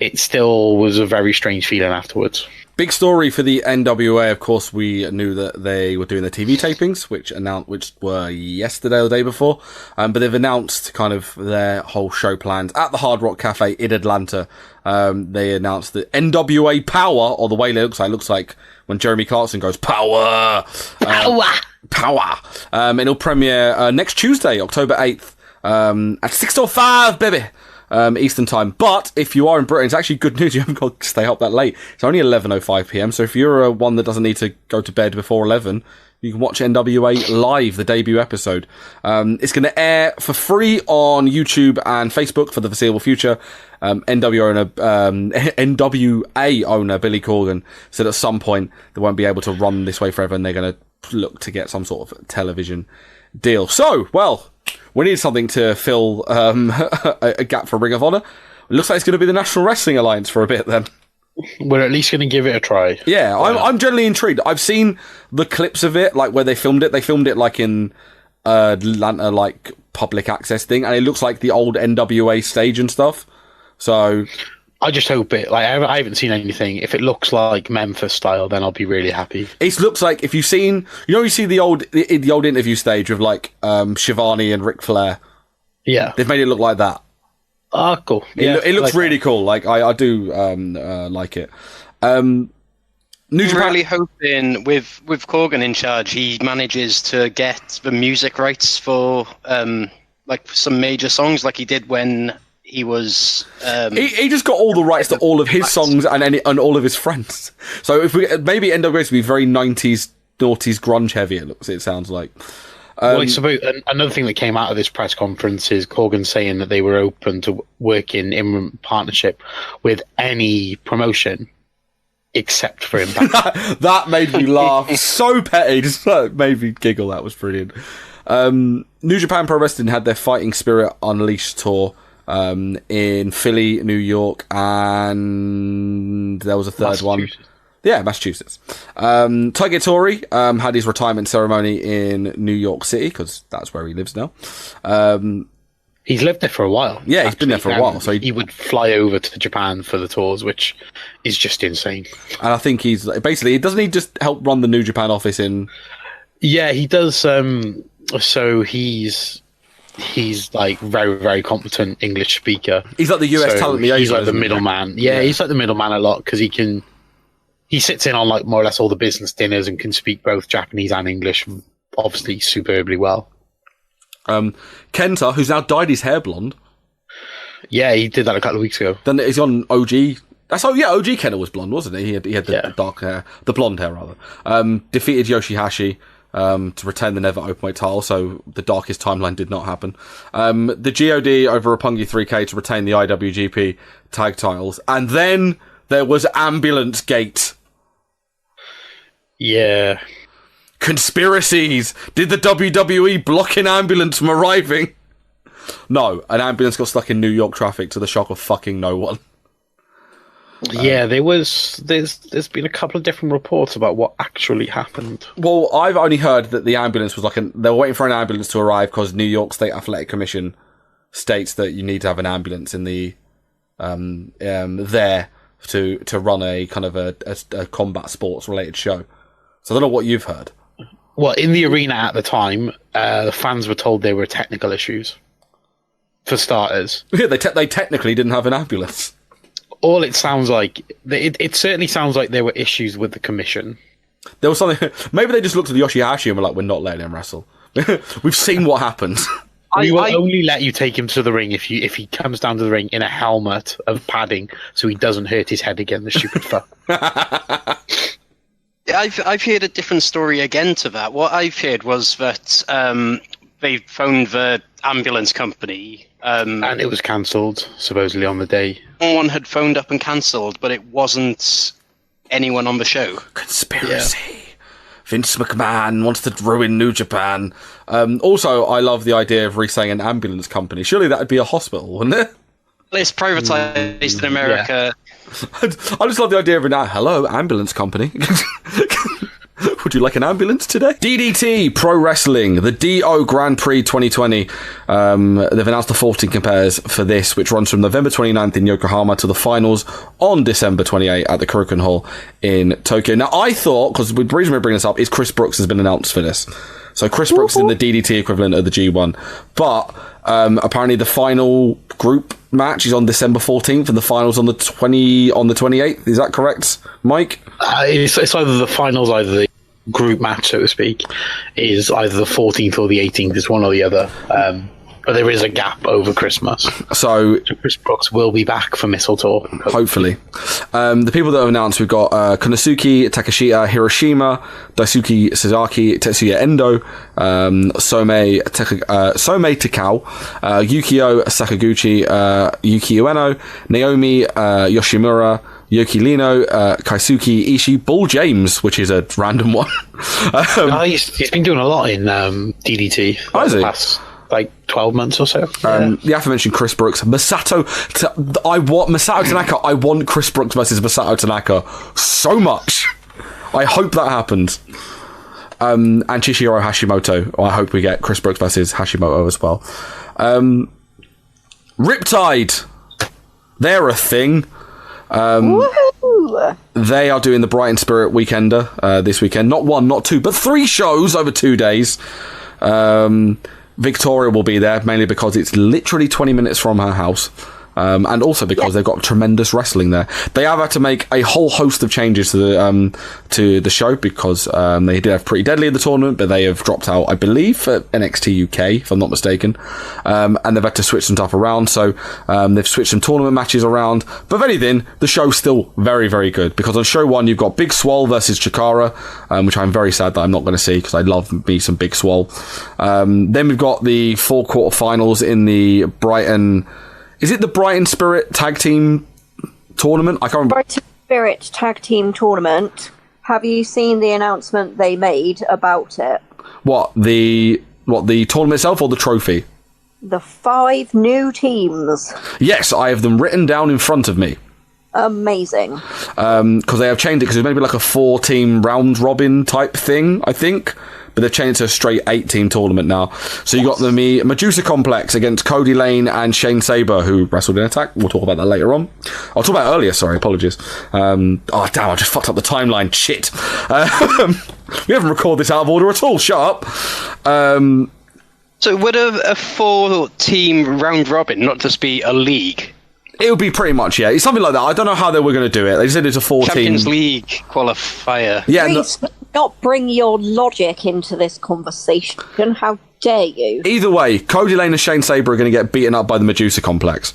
it still was a very strange feeling afterwards. Big story for the NWA. Of course, we knew that they were doing the TV tapings, which were yesterday or the day before. But they've announced kind of their whole show plans at the Hard Rock Cafe in Atlanta. They announced that NWA Power, or the way it looks like when Jeremy Clarkson goes, Power! Power! It'll premiere next Tuesday, October 8th, at 6:05, baby! Eastern time. But if you are in Britain, it's actually good news. You haven't got to stay up that late. It's only 11:05 p.m. So if you're one that doesn't need to go to bed before 11, you can watch NWA live, the debut episode. It's going to air for free on YouTube and Facebook for the foreseeable future. NWA owner Billy Corgan said at some point they won't be able to run this way forever, and they're going to look to get some sort of television deal. So, well, we need something to fill a gap for Ring of Honor. It looks like it's going to be the National Wrestling Alliance for a bit then. We're at least going to give it a try. Yeah, I'm generally intrigued. I've seen the clips of it, like where they filmed it. They filmed it like in Atlanta, like public access thing, and it looks like the old NWA stage and stuff. So I just hope it. I haven't seen anything. If it looks like Memphis style, then I'll be really happy. It looks like if you've seen, you see the old interview stage with like Shivani and Ric Flair. Yeah, they've made it look like that. Ah, cool. Yeah, it looks really cool. Like I do like it. New Japan. Really hoping with Corgan in charge, he manages to get the music rights for like some major songs, like he did when he was. He just got all the rights to all of his songs and all of his friends. So if maybe NWA to be very 90s noughties grunge heavy. It sounds like. It's about another thing that came out of this press conference is Corgan saying that they were open to working in partnership with any promotion except for Impact. That made me laugh. So petty. Just made me giggle. That was brilliant. New Japan Pro Wrestling had their Fighting Spirit Unleashed tour in Philly, New York, and there was a third one. Yeah, Massachusetts. Taige Tori had his retirement ceremony in New York City, because that's where he lives now. He's lived there for a while. Yeah, he's been there for a while. So he would fly over to Japan for the tours, which is just insane. And I think he's basically, doesn't he just help run the New Japan office in? Yeah, he does. So he's like very, very competent English speaker. He's like the US talent liaison. He's like the middleman. Yeah, he's like the middleman a lot because he sits in on like more or less all the business dinners and can speak both Japanese and English, obviously superbly well. Kenta, who's now dyed his hair blonde. Yeah, he did that a couple of weeks ago. Then he's on OG. OG Kenta was blonde, wasn't he? He had the dark hair, the blonde hair rather. Defeated Yoshihashi to retain the Never Openweight title, so the darkest timeline did not happen. The GOD over Roppongi 3K to retain the IWGP tag titles, and then there was Ambulance Gate. Yeah. Conspiracies! Did the WWE block an ambulance from arriving? No, an ambulance got stuck in New York traffic to the shock of fucking no one. Yeah, there's been a couple of different reports about what actually happened. Well, I've only heard that the ambulance was they were waiting for an ambulance to arrive because New York State Athletic Commission states that you need to have an ambulance in the there to run a kind of a combat sports related show. So I don't know what you've heard. Well, in the arena at the time, the fans were told there were technical issues. For starters, Yeah, they technically didn't have an ambulance. all it sounds like, it certainly sounds like there were issues with the commission. There was something. Maybe they just looked at Yoshihashi and were like, "We're not letting him wrestle. We've seen what happens." We will only let you take him to the ring if he comes down to the ring in a helmet of padding, so he doesn't hurt his head again. The stupid fuck. I've heard a different story again to that. What I've heard was that they phoned the ambulance company. And it was cancelled, supposedly, on the day. Someone had phoned up and cancelled, but it wasn't anyone on the show. Conspiracy. Yeah. Vince McMahon wants to ruin New Japan. Also, I love the idea of re-saying an ambulance company. Surely that would be a hospital, wouldn't it? It's privatised in America. Yeah. I just love the idea of hello, ambulance company. Would you like an ambulance today? DDT Pro Wrestling, the DO Grand Prix 2020. They've announced the 14 compares for this, which runs from November 29th in Yokohama to the finals on December 28th at the Korakuen Hall in Tokyo. Now, I thought, because the reason we bring this up is Chris Brooks has been announced for this. So Chris Brooks is in the DDT equivalent of the G1. But apparently the final group match is on December 14th and the finals on the 28th. Is that correct, Mike? It's either the finals, either the group match, so to speak, is either the 14th or the 18th. It's one or the other. But there is a gap over Christmas. So Chris Brooks will be back for Mistletoe. Hopefully. The people that have announced, we've got Konosuke Takeshita Hiroshima, Daisuke Sasaki, Tetsuya Endo, Somei Takao, Yukio Sakaguchi, Yuki Ueno, Naomi Yoshimura, Yoki Lino, Kaisuke Ishii, Bull James, which is a random one. He's been doing a lot in DDT. Has he? Past, 12 months or so. The aforementioned Chris Brooks, Masato Tanaka. I want Chris Brooks versus Masato Tanaka so much. I hope that happens. And Chishiro Hashimoto. I hope we get Chris Brooks versus Hashimoto as well. Riptide. They're a thing. They are doing the Brighton Spirit Weekender this weekend. Not one, not two, but 3 shows over 2 days. Victoria will be there, mainly because it's literally 20 minutes from her house. And also because they've got tremendous wrestling there. They have had to make a whole host of changes to the show because they did have Pretty Deadly in the tournament, but they have dropped out, I believe, for NXT UK, if I'm not mistaken. And they've had to switch some stuff around, so they've switched some tournament matches around. But if anything, the show's still very, very good because on show 1 you've got Big Swole versus Chikara, which I'm very sad that I'm not going to see because I love me some Big Swole. Then we've got the 4 quarterfinals in the Brighton... Is it the Brighton Spirit Tag Team Tournament? I can't remember. Brighton Spirit Tag Team Tournament. Have you seen the announcement they made about it? What, the tournament itself or the trophy? The 5 new teams. Yes, I have them written down in front of me. Amazing. Because they have changed it because it's maybe like a 4-team round robin type thing, I think. But they've changed to a straight 8-team tournament now. So you got the Medusa Complex against Cody Lane and Shane Saber, who wrestled in Attack. We'll talk about that later on. I'll talk about it earlier, sorry, apologies. Damn, I just fucked up the timeline. Shit. We haven't recorded this out of order at all. Shut up. So would a 4-team round robin not just be a league? It would be pretty much, yeah. It's something like that. I don't know how they were going to do it. They said it's a 4-team... Champions League qualifier. Yeah, Please not bring your logic into this conversation. How dare you? Either way, Cody Lane and Shane Saber are going to get beaten up by the Medusa Complex.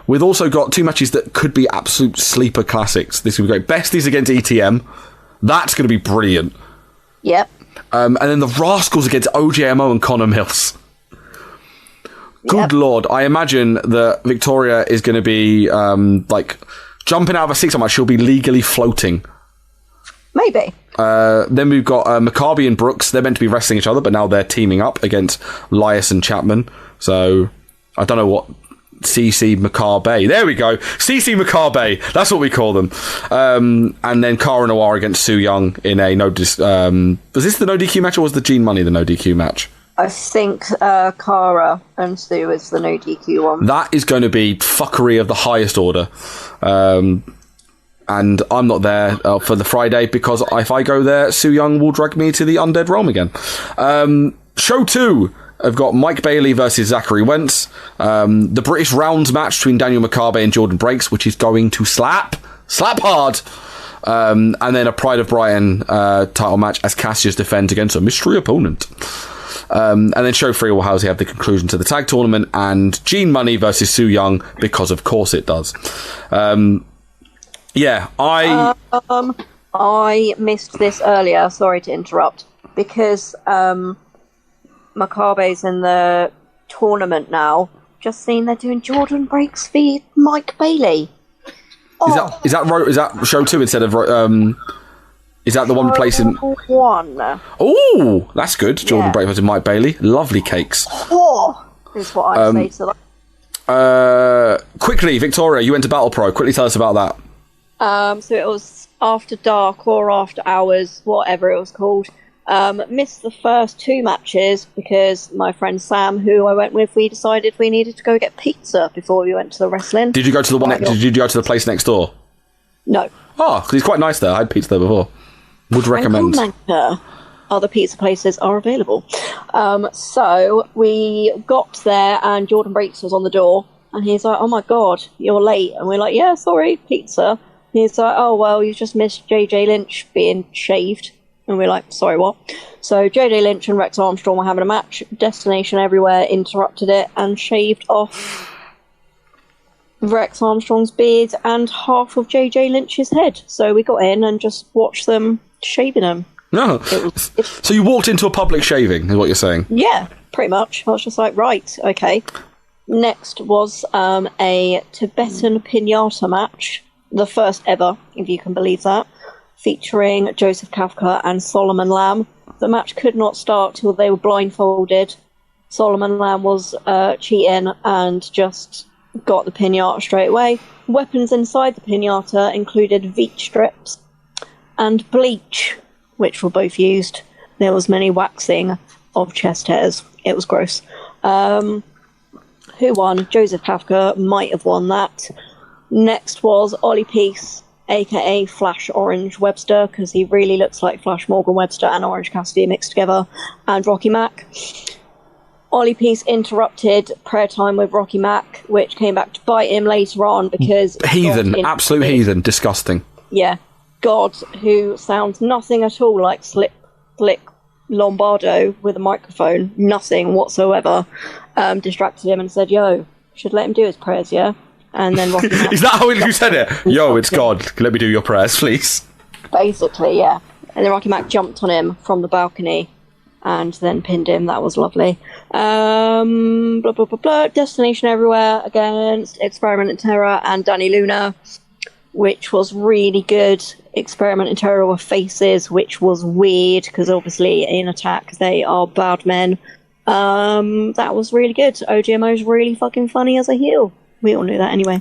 We've also got 2 matches that could be absolute sleeper classics. This would be great. Besties against ETM. That's going to be brilliant. Yep. And then the Rascals against OJMO and Connor Mills. Good Lord. I imagine that Victoria is going to be, jumping out of a 6 match. She'll be legally floating. Maybe. Then we've got Maccabi and Brooks. They're meant to be wrestling each other, but now they're teaming up against Lias and Chapman. So I don't know what CC Maccabi. There we go. CC Maccabi. That's what we call them. And then Cara Noir against Su Yung in a was this the no DQ match or was the Gene Money the no DQ match? I think Cara and Sue is the no DQ one. That is going to be fuckery of the highest order. And I'm not there for the Friday because if I go there, Su Yung will drag me to the Undead Realm again. Show 2. I've got Mike Bailey versus Zachary Wentz. The British Rounds match between Daniel Makabe and Jordan Breaks, which is going to slap hard. And then a Pride of Brighton title match as Cassius defends against a mystery opponent. And then show 3 will have the conclusion to the tag tournament and Gene Money versus Su Yung because of course it does. I missed this earlier. Sorry to interrupt because Makabe's in the tournament now. Just seen they're doing Jordan Breaks v Mike Bailey. Oh. Is that show 2 instead of is that the one replacing 1? Oh, that's good. Jordan Breaks versus Mike Bailey. Lovely cakes. Oh, is what I'd say to that. Quickly, Victoria, you went to Battle Pro. Quickly tell us about that. So it was after dark or after hours, whatever it was called. Missed the first 2 matches because my friend Sam, who I went with, we decided we needed to go get pizza before we went to the wrestling. Did you go to the one? Did you go to the place next door? No. Oh, because it's quite nice there. I had pizza there before. Would recommend. Other pizza places are available. So we got there and Jordan Breaks was on the door and he's like, "Oh my god, you're late." And we're like, "Yeah, sorry, pizza." He's like, "Oh, well, you just missed JJ Lynch being shaved." And we're like, "Sorry, what?" So JJ Lynch and Rex Armstrong were having a match. Destination Everywhere interrupted it and shaved off Rex Armstrong's beard and half of JJ Lynch's head. So we got in and just watched them shaving him. No. So you walked into a public shaving, is what you're saying? Yeah, pretty much. I was just like, right, okay. Next was a Tibetan pinata match. The first ever, if you can believe that, featuring Joseph Kafka and Solomon Lamb. The match could not start till they were blindfolded. Solomon Lamb was cheating and just got the pinata straight away. Weapons inside the pinata included Veet strips and bleach, which were both used. There was many waxing of chest hairs. It was gross. Who won? Joseph Kafka might have won that. Next was Ollie Peace, aka Flash Orange Webster, because he really looks like Flash Morgan Webster and Orange Cassidy mixed together, and Rocky Mack. Ollie Peace interrupted prayer time with Rocky Mack, which came back to bite him later on because... Heathen, absolute heathen, disgusting. Yeah. God, who sounds nothing at all like Slick Lombardo with a microphone, nothing whatsoever, distracted him and said, "Yo, should let him do his prayers, yeah?" And then Rocky Mack... Is that how you said it? "Yo, it's God. Let me do your prayers, please." Basically, yeah. And then Rocky Mack jumped on him from the balcony and then pinned him. That was lovely. Blah, blah, blah, blah. Destination Everywhere against Experiment and Terror and Danny Luna, which was really good. Experiment and Terror were faces, which was weird, because obviously in Attack they are bad men. That was really good. OGMO's really fucking funny as a heel. We all knew that anyway.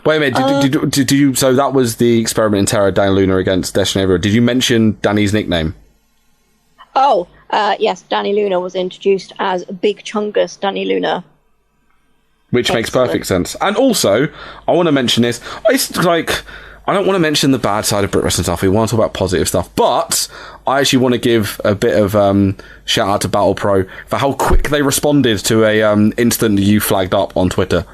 Wait a minute, did you... So that was the Experiment and Terror, Danny Luna against Destination Everywhere. Did you mention Danny's nickname? Oh, yes, Danny Luna was introduced as Big Chungus Danny Luna. Which makes perfect sense. And also, I want to mention this. It's like, I don't want to mention the bad side of Brit Wrestling stuff. We want to talk about positive stuff. But I actually want to give a bit of shout out to Battle Pro for how quick they responded to a incident you flagged up on Twitter.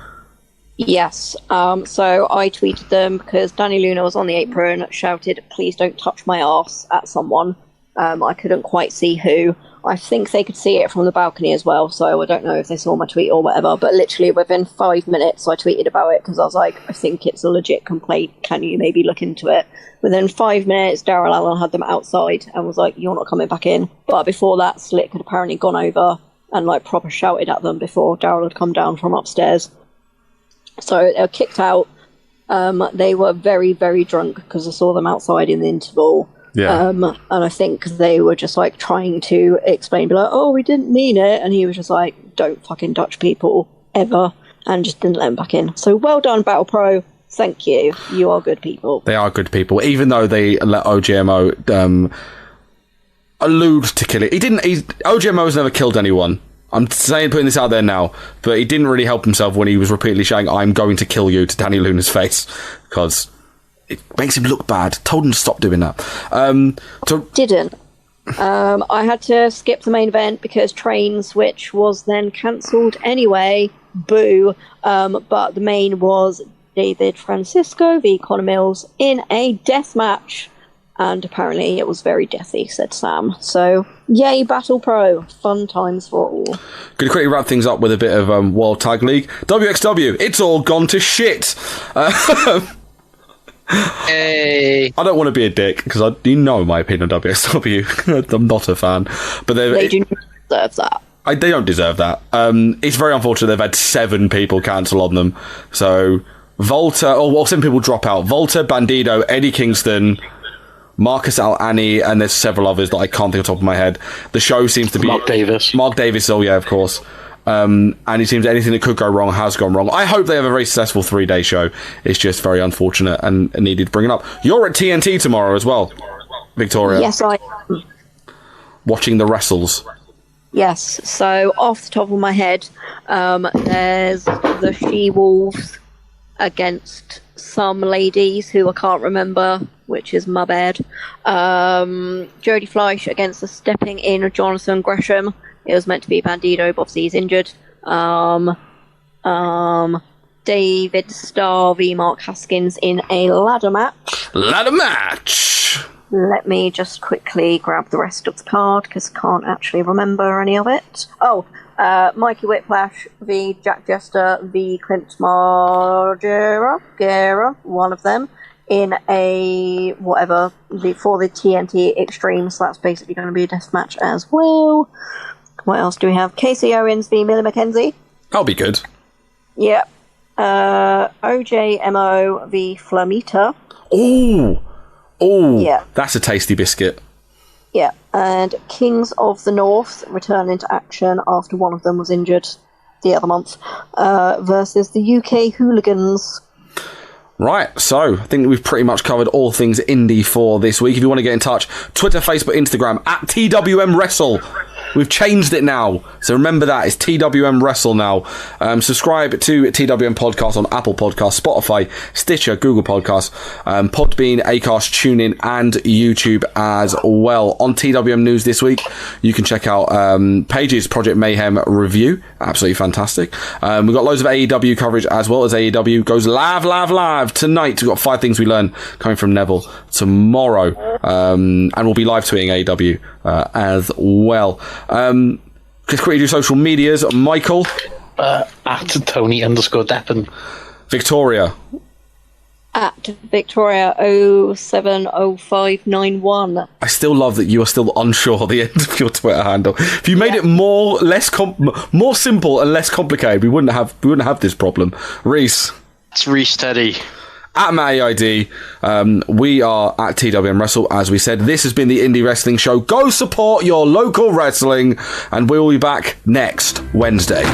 Yes. So I tweeted them because Danny Luna was on the apron, shouted, "Please don't touch my arse" at someone. I couldn't quite see who. I think they could see it from the balcony as well, so I don't know if they saw my tweet or whatever, but literally within 5 minutes I tweeted about it because I was like, I think it's a legit complaint, can you maybe look into it? Within 5 minutes, Daryl Allen had them outside and was like, "You're not coming back in." But before that, Slick had apparently gone over and like proper shouted at them before Daryl had come down from upstairs. So they were kicked out. They were very, very drunk because I saw them outside in the interval. Yeah. And I think they were just like trying to explain, be like, oh, we didn't mean it. And he was just like, don't fucking Dutch people ever. And just didn't let him back in. So well done, Battle Pro. Thank you. You are good people. They are good people, even though they let OGMO allude to kill it. OGMO has never killed anyone. I'm putting this out there now, but he didn't really help himself when he was repeatedly shouting, I'm going to kill you, to Danny Luna's face, because it makes him look bad. Told him to stop doing that. Didn't. I had to skip the main event because Trains, which was then cancelled anyway. Boo. But the main was David Francisco v Connor Mills in a death match. And apparently it was very deathy, said Sam. So, yay, Battle Pro. Fun times for all. Going to quickly wrap things up with a bit of World Tag League. WXW, it's all gone to shit. Hey. I don't want to be a dick, because you know my opinion on WXW. I'm not a fan. But they do not deserve that. They don't deserve that. It's very unfortunate they've had 7 people cancel on them. So, Volta, 7 people drop out. Volta, Bandido, Eddie Kingston, Marcus Al-Ani, and there's several others that I can't think off the top of my head. The show seems to be... Mark Davis, oh yeah, of course. And it seems anything that could go wrong has gone wrong. I hope they have a very successful 3-day show. It's just very unfortunate and needed to bring it up. You're at TNT tomorrow as well, Victoria. Yes, I am. Watching the wrestles. Yes, so off the top of my head, there's the She-Wolves against some ladies who I can't remember, which is my bad. Jodie Fleisch against the stepping in of Jonathan Gresham. It was meant to be Bandido, but obviously he's injured. David Starr v Mark Haskins in a ladder match. Let me just quickly grab the rest of the card, because I can't actually remember any of it. Mikey Whiplash v Jack Jester v Clint Margera, one of them, in a whatever, for the TNT Extreme, so that's basically going to be a death match as well. What else do we have? Casey Owens v Millie McKenzie. That'll be good. Yep. OJMO v Flamita. Oh, yeah. That's a tasty biscuit. Yeah, and Kings of the North return into action after one of them was injured the other month, versus the UK Hooligans. Right, so I think we've pretty much covered all things indie for this week. If you want to get in touch, Twitter, Facebook, Instagram, at TWM Wrestle. We've changed it now, so remember that. It's TWM Wrestle now. Subscribe to TWM Podcast on Apple Podcasts, Spotify, Stitcher, Google Podcasts, Podbean, Acast, TuneIn, and YouTube as well. On TWM News this week, you can check out Paige's Project Mayhem review. Absolutely fantastic. We've got loads of AEW coverage as well, as AEW goes live tonight. We've got 5 things we learn coming from Neville tomorrow. And we'll be live tweeting AEW as well. Just quickly do social medias. Michael? At Tony_Deppen. Victoria? At Victoria070591. I still love that you are still unsure the end of your Twitter handle. If you made it more simple and less complicated, we wouldn't have this problem. Reese? It's Reese Teddy. At Matty ID, we are at TWM Wrestle, as we said. This has been the Indie Wrestling Show. Go support your local wrestling, and we'll be back next Wednesday.